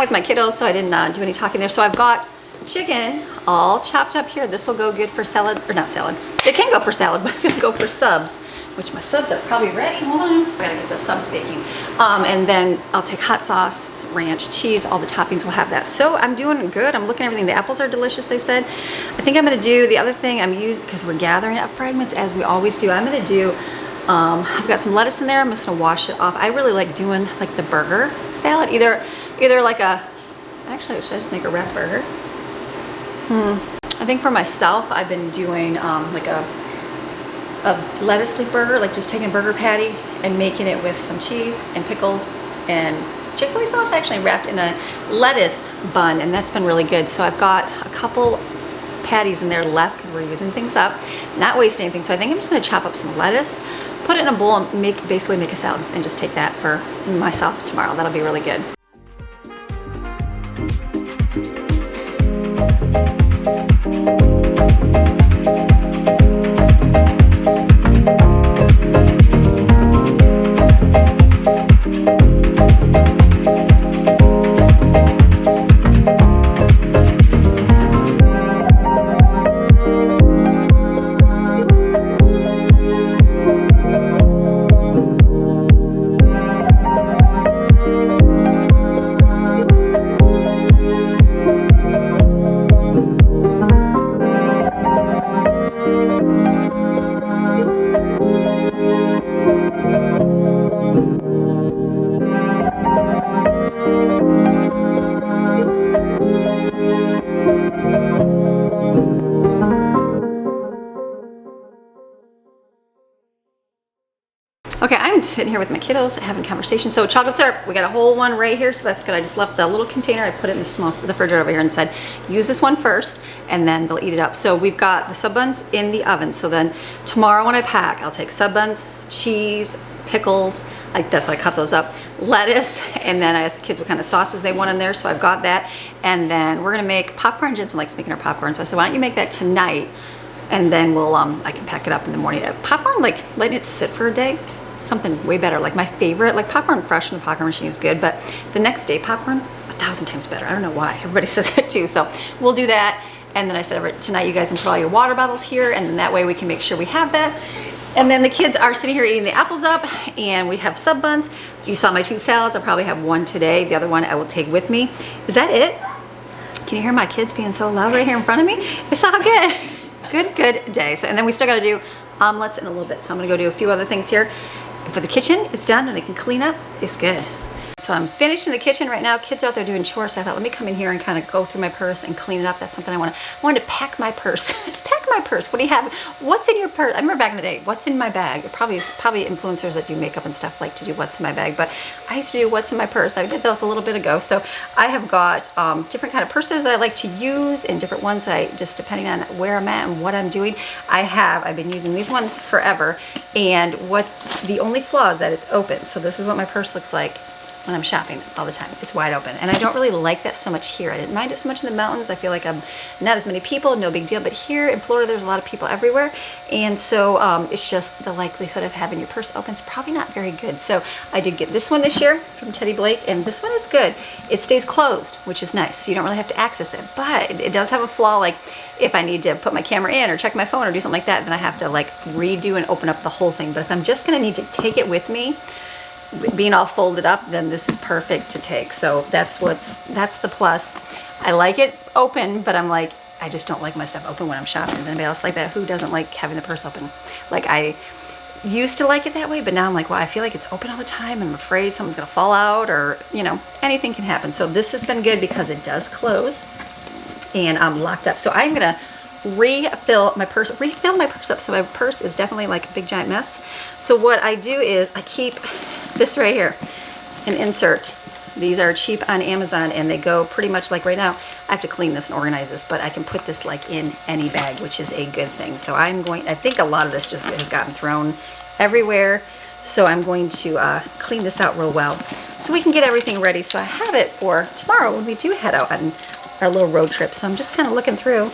With my kiddos, so I didn't do any talking there. So I've got chicken all chopped up here. This will go good for salad, or not salad. It can go for salad, but it's gonna go for subs, which my subs are probably ready. Hold on. I gotta get those subs baking. And then I'll take hot sauce, ranch, cheese, all the toppings will have that. So I'm doing good. I'm looking at everything. The apples are delicious, they said. I think I'm gonna do the other thing I'm using, because we're gathering up fragments as we always do. I'm gonna do, I've got some lettuce in there. I'm just gonna wash it off. I really like doing like the burger salad, either like a, actually should I just make a wrap burger? I think for myself I've been doing like a lettuce leaf burger, like just taking a burger patty and making it with some cheese and pickles and Chick-fil-A sauce, actually wrapped in a lettuce bun, and that's been really good. So I've got a couple patties in there left because we're using things up. not waste anything. So I think I'm just gonna chop up some lettuce, put it in a bowl and basically make a salad and just take that for myself tomorrow. That'll be really good. Okay, I'm sitting here with my kiddos having conversation. So chocolate syrup, we got a whole one right here, so that's good. I just left the little container. I put it in the refrigerator over here and said, use this one first, and then they'll eat it up. So we've got the sub buns in the oven. So then tomorrow when I pack, I'll take sub buns, cheese, pickles, that's why I cut those up, lettuce, and then I asked the kids what kind of sauces they want in there, so I've got that. And then we're gonna make popcorn. Jensen likes making our popcorn, so I said, why don't you make that tonight? And then we'll, I can pack it up in the morning. Popcorn, like letting it sit for a day, something way better. Like my favorite, like popcorn fresh from the popcorn machine is good, but the next day popcorn, 1,000 times better. I don't know why, everybody says that too. So we'll do that. And then I said, tonight you guys can put all your water bottles here, and then that way we can make sure we have that. And then the kids are sitting here eating the apples up, and we have sub buns. You saw my 2 salads. I'll probably have one today. The other one I will take with me. Is that it? Can you hear my kids being so loud right here in front of me? It's all good. Good day. So, and then we still got to do omelets in a little bit. So I'm going to go do a few other things here. For the kitchen is done, and they can clean up. It's good. So I'm finished in the kitchen right now. Kids are out there doing chores, so I thought, let me come in here and kind of go through my purse and clean it up. That's something I wanted to pack my purse. Pack my purse. What do you have? What's in your purse? I remember back in the day, what's in my bag? Probably influencers that do makeup and stuff like to do what's in my bag, but I used to do what's in my purse. I did those a little bit ago. So I have got different kind of purses that I like to use, and different ones that I just, depending on where I'm at and what I'm doing. I've been using these ones forever, and the only flaw is that it's open. So this is what my purse looks like when I'm shopping all the time. It's wide open, and I don't really like that so much here. I didn't mind it so much in the mountains. I feel like I'm not as many people, no big deal, but here in Florida there's a lot of people everywhere, and so it's just the likelihood of having your purse open is probably not very good. So I did get this one this year from Teddy Blake, and this one is good. It stays closed, which is nice, so you don't really have to access it, but it does have a flaw. Like if I need to put my camera in or check my phone or do something like that, then I have to like redo and open up the whole thing. But if I'm just gonna need to take it with me, being all folded up, then this is perfect to take. So that's the plus. I like it open, but I'm like, I just don't like my stuff open when I'm shopping. Is anybody else like that? Who doesn't like having the purse open? Like I used to like it that way, but now I'm like, well, I feel like it's open all the time. I'm afraid something's gonna fall out, or anything can happen. So this has been good because it does close, and I'm locked up. So I'm gonna refill my purse up. So my purse is definitely like a big giant mess. So what I do is I keep this right here, an insert. These are cheap on Amazon, and they go pretty much like right now. I have to clean this and organize this, but I can put this like in any bag, which is a good thing. So I think a lot of this just has gotten thrown everywhere. So I'm going to clean this out real well so we can get everything ready. So I have it for tomorrow when we do head out on our little road trip. So I'm just kind of looking through.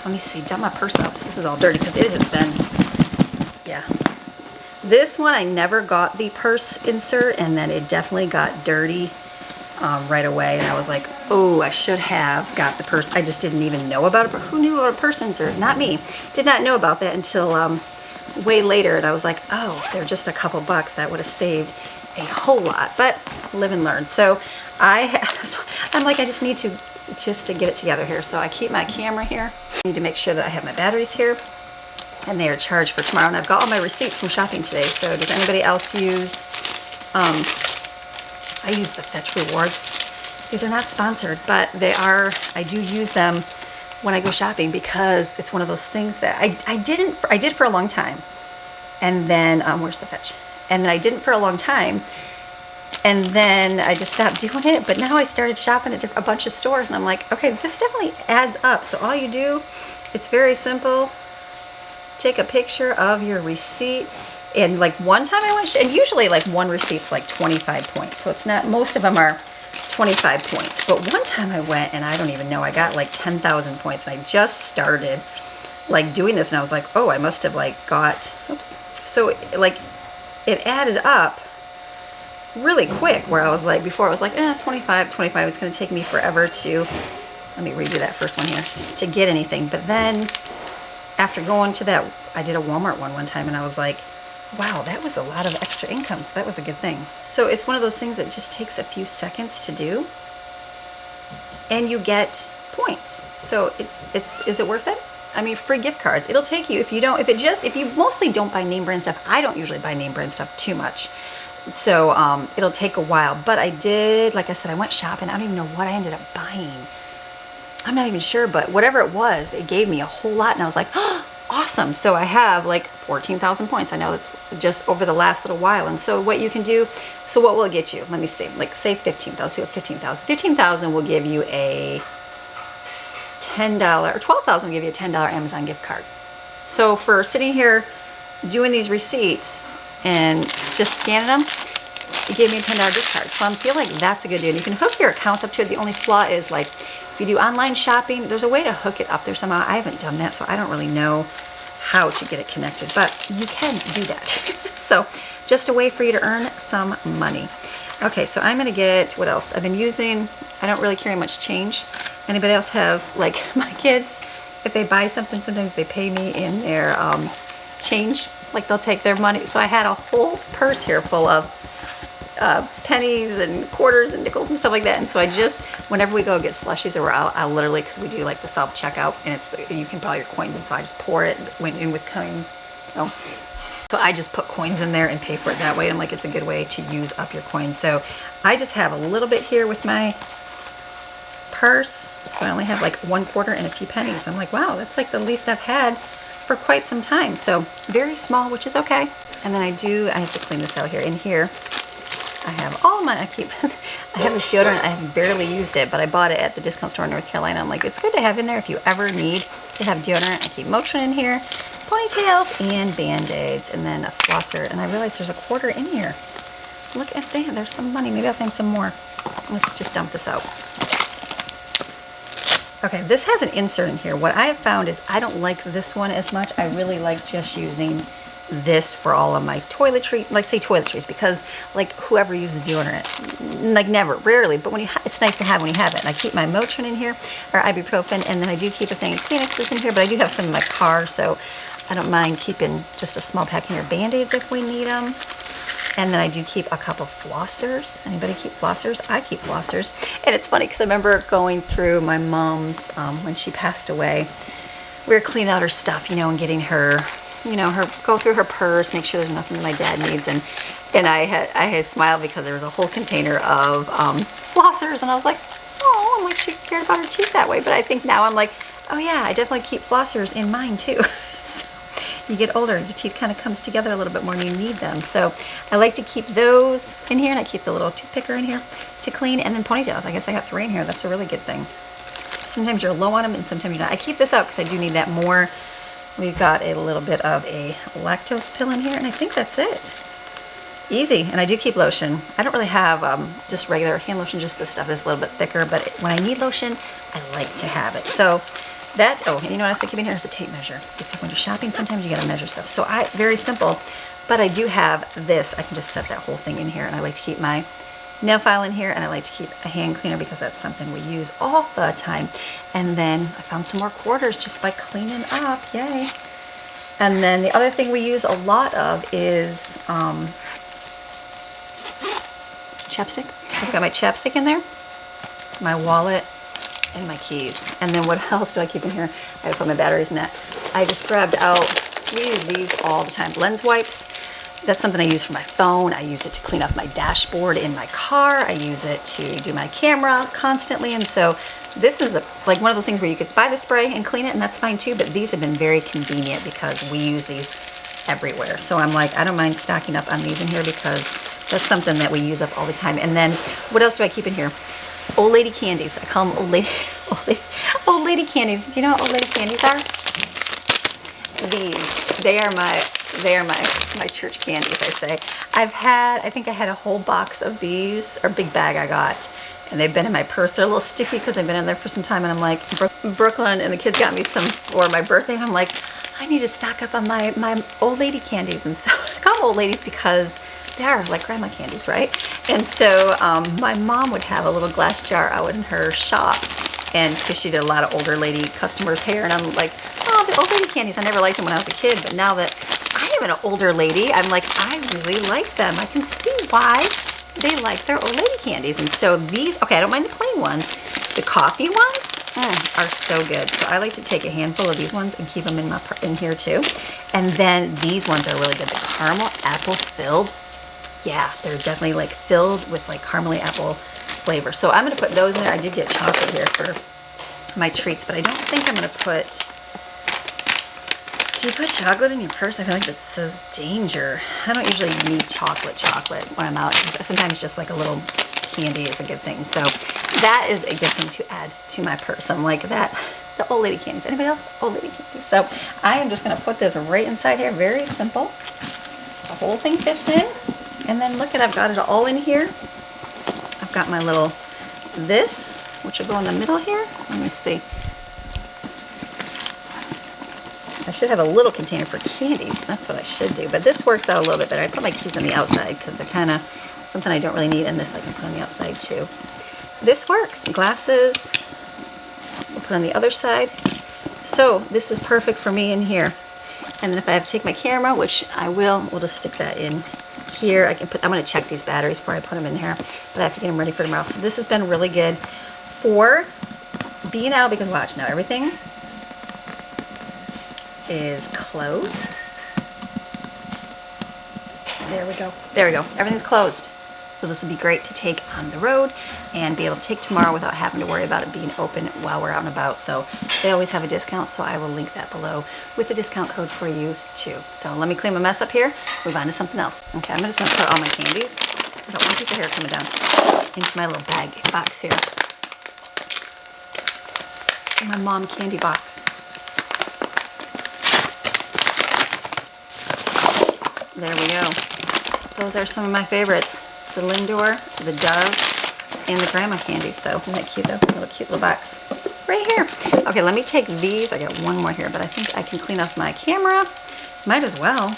Let me see, dump my purse out. So this is all dirty because it has been, yeah. This one, I never got the purse insert, and then it definitely got dirty right away. And I was like, oh, I should have got the purse. I just didn't even know about it. Who knew about a purse insert? Not me. Did not know about that until way later. And I was like, oh, they're just a couple bucks. That would have saved a whole lot. But live and learn. So I'm like, I just need to get it together here. So I keep my camera here. I need to make sure that I have my batteries here, and they are charged for tomorrow. And I've got all my receipts from shopping today. So does anybody else use, I use the Fetch Rewards. These are not sponsored, but I do use them when I go shopping, because it's one of those things that I did for a long time. And then, where's the Fetch? And then I didn't for a long time. And then I just stopped doing it. But now I started shopping at a bunch of stores, and I'm like, okay, this definitely adds up. So all you do, it's very simple. take a picture of your receipt. And like one time I went, and usually like one receipt's like 25 points. So it's not, most of them are 25 points. But one time I went and I don't even know, I got like 10,000 points. And I just started like doing this and I was like, oh, I must have like got, oops. So like it added up really quick where I was like, before I was like, 25, it's going to take me forever to, let me redo that first one here, to get anything. But then after going to that, I did a Walmart one time and I was like, wow, that was a lot of extra income. So that was a good thing. So it's one of those things that just takes a few seconds to do and you get points. So is it worth it? I mean, free gift cards. It'll take you, if you mostly don't buy name brand stuff. I don't usually buy name brand stuff too much. So it'll take a while, but I did, like I said, I went shopping. I don't even know what I ended up buying. I'm not even sure, but whatever it was, it gave me a whole lot. And I was like, oh, awesome. So I have like 14,000 points. I know it's just over the last little while. And so what you can do, so what will it get you? Let me see, like say 15,000, let's see what 15,000. 15,000 will give you a $10, or 12,000 will give you a $10 Amazon gift card. So for sitting here doing these receipts and just scanning them, it gave me a $10 gift card. So I feel like that's a good deal. You can hook your accounts up to it. The only flaw is like, if you do online shopping, there's a way to hook it up there somehow. I haven't done that, so I don't really know how to get it connected, but you can do that. So just a way for you to earn some money. Okay, so I'm gonna get, what else? I've been using, I don't really carry much change. Anybody else have, like my kids, if they buy something, sometimes they pay me in their change, like they'll take their money. So I had a whole purse here full of pennies and quarters and nickels and stuff like that. And so I just, whenever we go get slushies, or I'll literally, because we do like the self checkout and it's you can put all your coins in, so I just pour it, went in with coins. So I just put coins in there and pay for it that way. I'm like, it's a good way to use up your coins. So I just have a little bit here with my purse. So I only have like 1 quarter and a few pennies. I'm like, wow, that's like the least I've had for quite some time. So very small, which is okay. And then I have to clean this out here. In here, I have all my, I have this deodorant. I have barely used it, but I bought it at the discount store in North Carolina. I'm like, it's good to have in there if you ever need to have deodorant. I keep Motrin in here, ponytails, and Band-Aids, and then a flosser. And I realized there's a quarter in here. Look at that, there's some money. Maybe I'll find some more. Let's just dump this out. Okay, this has an insert in here. What I have found is I don't like this one as much. I really like just using this for all of my toiletry, like say toiletries, because like whoever uses deodorant, like never, rarely, but when it's nice to have when you have it. And I keep my Motrin in here, or ibuprofen, and then I do keep a thing of Kleenexes in here, but I do have some in my car, so I don't mind keeping just a small pack in here. Band-Aids if we need them. And then I do keep a couple flossers. Anybody keep flossers? I keep flossers. And it's funny because I remember going through my mom's, when she passed away, we were cleaning out her stuff, you know, and getting her, you know, go through her purse, make sure there's nothing that my dad needs. And I had smiled because there was a whole container of flossers. And I was like, oh, I'm like, she cared about her teeth that way. But I think now I'm like, oh yeah, I definitely keep flossers in mine too. So you get older, your teeth kind of comes together a little bit more and you need them. So I like to keep those in here, and I keep the little toothpicker in here to clean. And then ponytails, I guess I got 3 in here. That's a really good thing. Sometimes you're low on them and sometimes you're not. I keep this out because I do need that more. We've got a little bit of a lactose pill in here, and I think that's it. Easy. And I do keep lotion. I don't really have just regular hand lotion, just this stuff that's a little bit thicker, but when I need lotion, I like to have it. So that, oh, and you know what else I keep in here is a tape measure, because when you're shopping, sometimes you gotta measure stuff. So very simple, but I do have this. I can just set that whole thing in here, and I like to keep my nail file in here, and I like to keep a hand cleaner because that's something we use all the time. And then I found some more quarters just by cleaning up, yay. And then the other thing we use a lot of is chapstick. I've got my chapstick in there, my wallet, and my keys. And then what else do I keep in here? I put my batteries in that. I just grabbed out, we use these all the time, lens wipes. That's something I use for my phone. I use it to clean up my dashboard in my car. I use it to do my camera constantly. And so this is like one of those things where you could buy the spray and clean it, and that's fine too, but these have been very convenient because we use these everywhere. So I'm like, I don't mind stocking up on these in here because that's something that we use up all the time. And then what else do I keep in here? Old lady candies. I call them old lady candies. Do you know what old lady candies are? these. They are my church candies, I say. I think I had a whole box of these, or big bag I got, and they've been in my purse. They're a little sticky because they've been in there for some time, and I'm like, Brooklyn and the kids got me some for my birthday, and I'm like, I need to stock up on my old lady candies. And so I call them old ladies because they are like grandma candies, right? And so my mom would have a little glass jar out in her shop, and because she did a lot of older lady customers' hair, and I'm like, oh, the old lady candies, I never liked them when I was a kid, but now that I am an older lady, I'm like, I really like them. I can see why they like their old lady candies. And so these, okay, I don't mind the plain ones. The coffee ones are so good. So I like to take a handful of these ones and keep them in here too. And then these ones are really good. The caramel apple filled. Yeah, they're definitely like filled with like caramely apple flavor. So I'm gonna put those in there. I did get chocolate here for my treats, but I don't think I'm gonna put, do you put chocolate in your purse? I feel like that says danger. I don't usually need chocolate when I'm out. Sometimes just like a little candy is a good thing. So that is a good thing to add to my purse. I'm like that, the old lady candies. Anybody else? Old lady candies. So I am just gonna put this right inside here. Very simple. The whole thing fits in. And then look at, I've got it all in here. I've got my little, this, which will go in the middle here. Let me see. I should have a little container for candies. That's what I should do. But this works out a little bit better. I put my keys on the outside because they're kind of something I don't really need. And this I can put on the outside too. This works. Glasses, we'll put on the other side. So this is perfect for me in here. And then if I have to take my camera, which I will, we'll just stick that in here. I'm going to check these batteries before I put them in here. But I have to get them ready for tomorrow. So this has been really good for being out because watch, now everything is closed. There we go. There we go. Everything's closed. So this will be great to take on the road and be able to take tomorrow without having to worry about it being open while we're out and about. So they always have a discount, so I will link that below with the discount code for you too. So let me clean my mess up here, move on to something else. Okay, I'm just gonna put all my candies. I got one piece of hair coming down into my little bag box here. My mom candy box. There we go. Those are some of my favorites. The Lindor, the Dove, and the grandma candy. So isn't that cute though? Cute little box. Right here. Okay, let me take these. I got one more here, but I think I can clean off my camera. Might as well.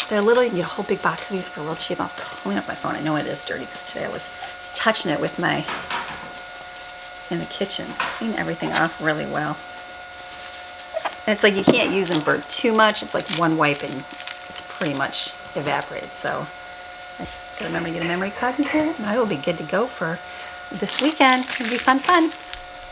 They're little, you can get a whole big box of these for real cheap. I'll clean up my phone. I know it is dirty because today I was touching it with my, in the kitchen. Clean everything off really well. And it's like you can't use them for too much. It's like one wipe and it's pretty much evaporated. So I just gotta remember to get a memory card in here and I will be good to go for this weekend. It'll be fun.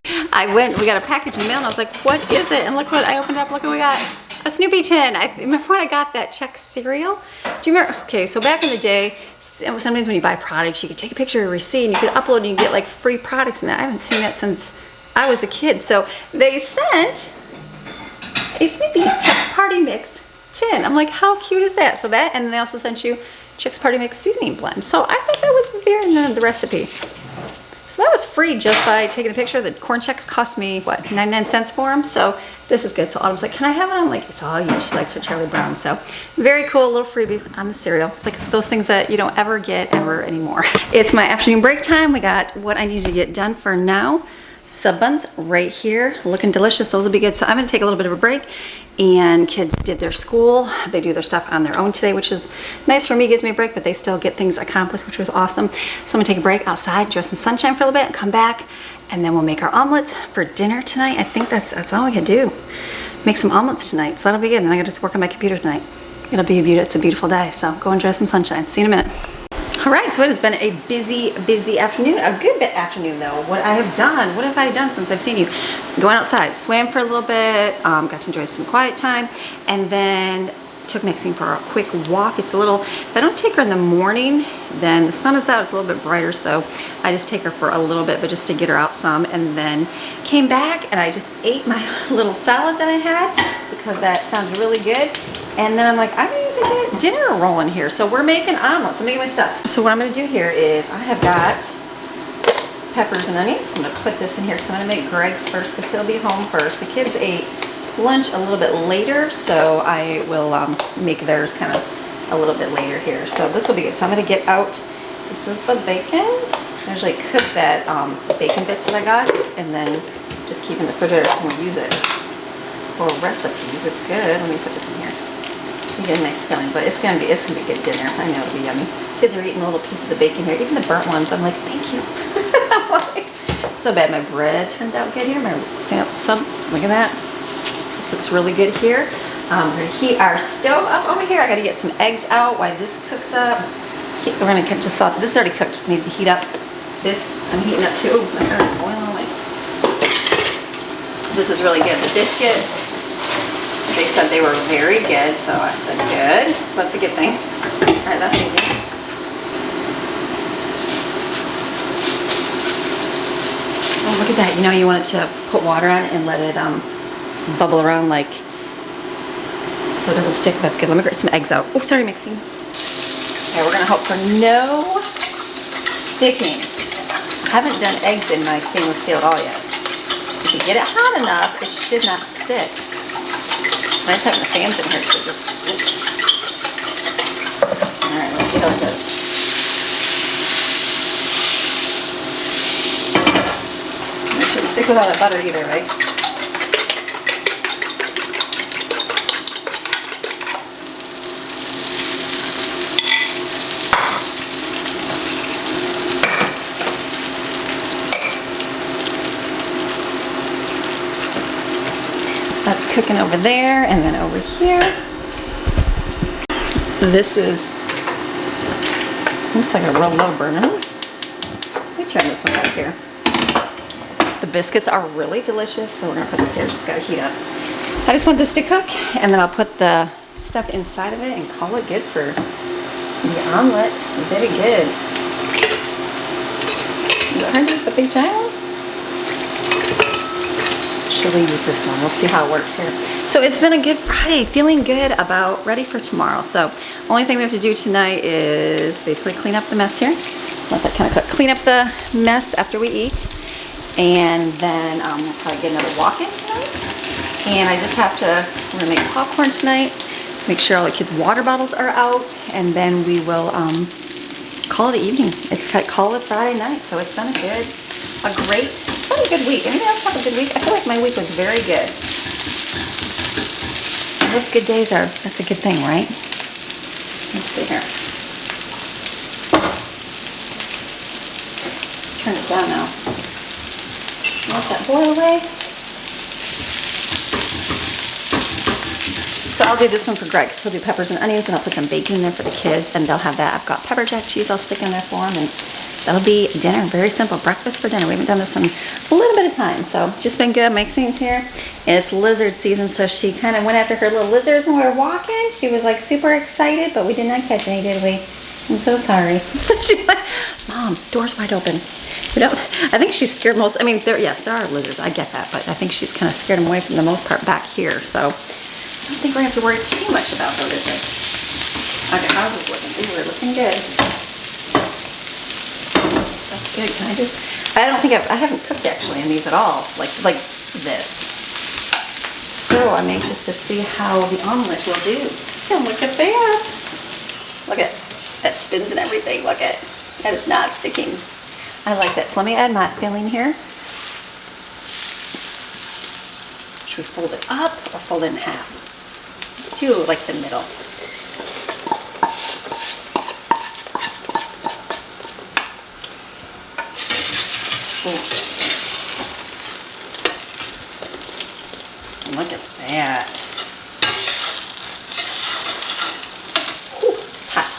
We got a package in the mail and I was like, what is it? And look what I opened up, look what we got. A Snoopy tin. I remember when I got that Chex cereal. Do you remember? Okay, so back in the day, sometimes when you buy products, you could take a picture of a receipt and you could upload and you get like free products and that. I haven't seen that since I was a kid. So they sent a Snoopy Chex Party Mix tin. I'm like, how cute is that? So that, and then they also sent you Chex Party Mix seasoning blend. So I thought that was very, the recipe. So that was free just by taking a picture. The corn Chex cost me, what, 99 cents for them? So this is good. So Autumn's like, can I have it? I'm like, it's all you. She likes her Charlie Brown. So very cool, a little freebie on the cereal. It's like those things that you don't ever get ever anymore. It's my afternoon break time. We got what I need to get done for now. Sub buns right here, looking delicious. Those will be good. So I'm gonna take a little bit of a break, and kids did their school. They do their stuff on their own today, which is nice for me, gives me a break, but they still get things accomplished, which was awesome. So I'm gonna take a break outside, enjoy some sunshine for a little bit, and come back, and then we'll make our omelets for dinner tonight. I think that's all we can do. Make some omelets tonight, so that'll be good. And I gotta just work on my computer tonight. It's a beautiful day, so go enjoy some sunshine. See you in a minute. All right, so it has been a busy afternoon, a good bit afternoon though. What have I done since I've seen you? Going outside, swam for a little bit, got to enjoy some quiet time, and then took Maxine for a quick walk. It's a little, if I don't take her in the morning, then the sun is out, it's a little bit brighter, so I just take her for a little bit, but just to get her out some, and then came back and I just ate my little salad that I had because that sounds really good. And then I'm like, I need to get dinner rolling here. So we're making omelets. I'm making my stuff. So what I'm gonna do here is I have got peppers and onions. I'm gonna put this in here because I'm gonna make Greg's first because he'll be home first. The kids ate lunch a little bit later, so I will make theirs kind of a little bit later here. So this will be good. So I'm going to get out, this is the bacon. I usually cook that bacon bits that I got and then just keep in the refrigerator so we'll use it for recipes. It's good. Let me put this in here. You get a nice feeling, but it's gonna be a good dinner. I know it'll be yummy. Kids are eating little pieces of bacon here, even the burnt ones. I'm like, thank you. I'm like, so bad. My bread turned out good here. My sub, look at that. This looks really good here. We're gonna heat our stove up over here. I gotta get some eggs out while this cooks up. We're gonna just saw this is already cooked. Just needs to heat up. This I'm heating up too. Ooh, that's already boiling away. This is really good. The biscuits. They said they were very good, so I said good. So that's a good thing. All right, that's easy. Oh, look at that. You know, you want it to put water on it and let it bubble around like so it doesn't stick. That's good. Let me get some eggs out. Oh, sorry, Maxine. Okay, we're gonna hope for no sticking. I haven't done eggs in my stainless steel at all yet. If you get it hot enough, it should not stick. It's nice having the fans in here to just. Alright, let's see how it goes. It shouldn't stick with all that butter either, right? That's cooking over there, and then over here. This is, looks like a real low burner. Let me turn this one out here. The biscuits are really delicious, so we're gonna put this here, just gotta heat up. I just want this to cook, and then I'll put the stuff inside of it and call it good for the omelet. Very good. Is it hard to use the big giant one? Should we use this one? We'll see how it works here. So it's been a good Friday, feeling good about ready for tomorrow. So only thing we have to do tonight is basically clean up the mess here. Let that kind of cook. Clean up the mess after we eat. And then we'll probably get another walk-in tonight. And I just have to, we're gonna make popcorn tonight. Make sure all the kids' water bottles are out. And then we will call it evening. It's call it Friday night. So it's been a great, a good week. Anybody else have a good week? I feel like my week was very good. Those good days are, that's a good thing, right? Let's see here. Turn it down now. Let that boil away. So I'll do this one for Greg. So he'll do peppers and onions, and I'll put some bacon in there for the kids, and they'll have that. I've got pepper jack cheese I'll stick in there for them, and that'll be dinner. Very simple. Breakfast for dinner. We haven't done this in a little bit of time, so just been good. Maxine's here. And it's lizard season, so she kind of went after her little lizards when we were walking. She was like super excited, but we did not catch any, did we? I'm so sorry. She's like, Mom, door's wide open. We don't, I think she's scared most, I mean, yes, there are lizards. I get that, but I think she's kind of scared them away from the most part back here, so I don't think we're going to have to worry too much about those, is it? Okay, how's this looking? Ooh, we're looking good. That's good. Can I just, I don't think I haven't cooked actually in these at all, like this. So I'm anxious to see how the omelet will do. And look at that. Look at that, spins and everything. Look at that, is not sticking. I like that. So let me add my filling here. Should we fold it up or fold it in half? Let's do like the middle. Look at that. Ooh, it's hot.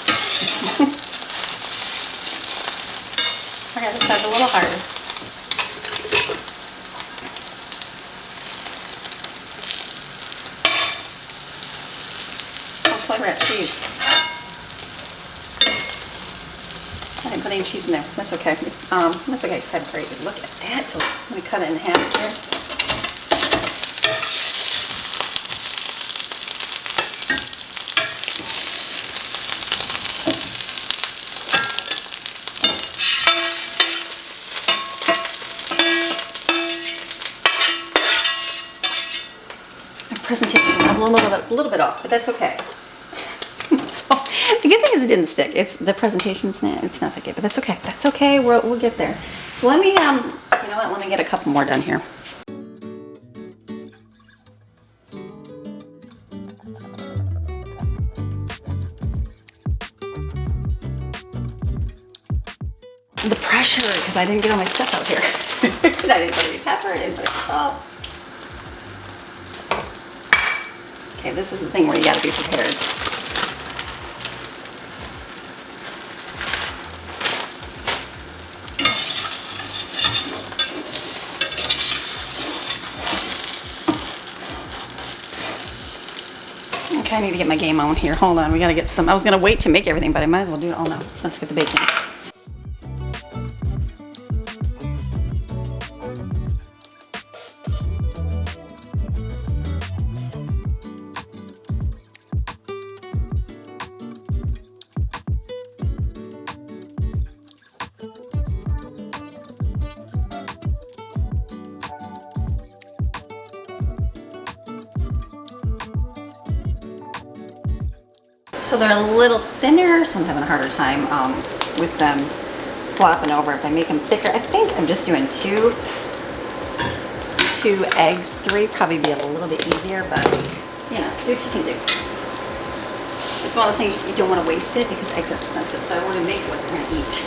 Okay, this side's a little harder. I'll play rat cheese. I didn't put any cheese in there. That's okay. That's okay. It's had very good. Look at that. I'm going to cut it in half here. presentation. I'm a little bit off, but that's okay. So the good thing is it didn't stick. It's the presentation's it's not that good, but that's okay. That's okay. We'll get there. So let me you know what? Let me get a couple more done here. The pressure, because I didn't get all my stuff out here. I didn't put any pepper, I didn't put any salt. Okay, this is the thing where you gotta be prepared. Okay, I need to get my game on here. Hold on, we gotta get some. I was gonna wait to make everything, but I might as well do it all now. Let's get the bacon. So they're a little thinner, so I'm having a harder time with them flopping over. If I make them thicker, I think I'm just doing two eggs. 3 probably be a little bit easier, but you know, do what you can do. It's one of those things you don't want to waste it because eggs are expensive, so I want to make what they're going to eat.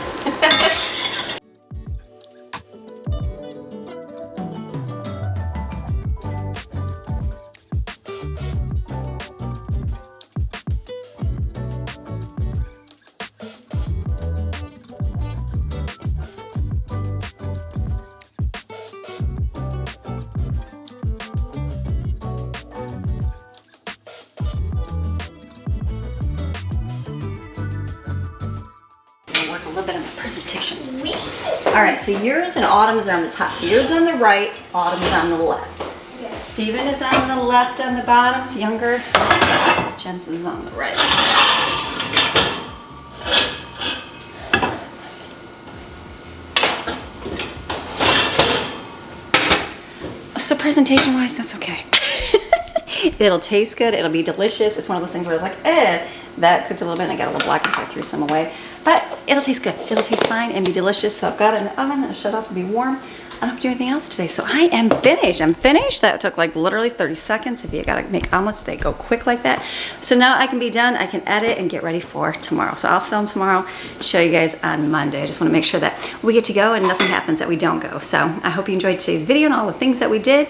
Work a little bit on my presentation. All right, so yours and Autumn's are on the top. So yours is on the right, Autumn's on the left. Yes. Steven is on the left on the bottom, it's younger. Jensen's on the right. So presentation-wise, that's okay. It'll taste good, it'll be delicious. It's one of those things where I was like, that cooked a little bit and I got a little blackened, so I threw some away. But it'll taste good. It'll taste fine and be delicious. So I've got it in the oven and shut off to be warm. I don't have to do anything else today. So I am finished. I'm finished. That took like literally 30 seconds. If you gotta make omelets, they go quick like that. So now I can be done. I can edit and get ready for tomorrow. So I'll film tomorrow, show you guys on Monday. I just wanna make sure that we get to go and nothing happens that we don't go. So I hope you enjoyed today's video and all the things that we did.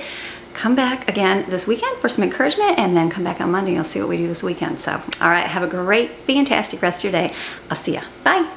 Come back again this weekend for some encouragement and then come back on Monday and you'll see what we do this weekend. So, all right, have a great, fantastic rest of your day. I'll see ya. Bye.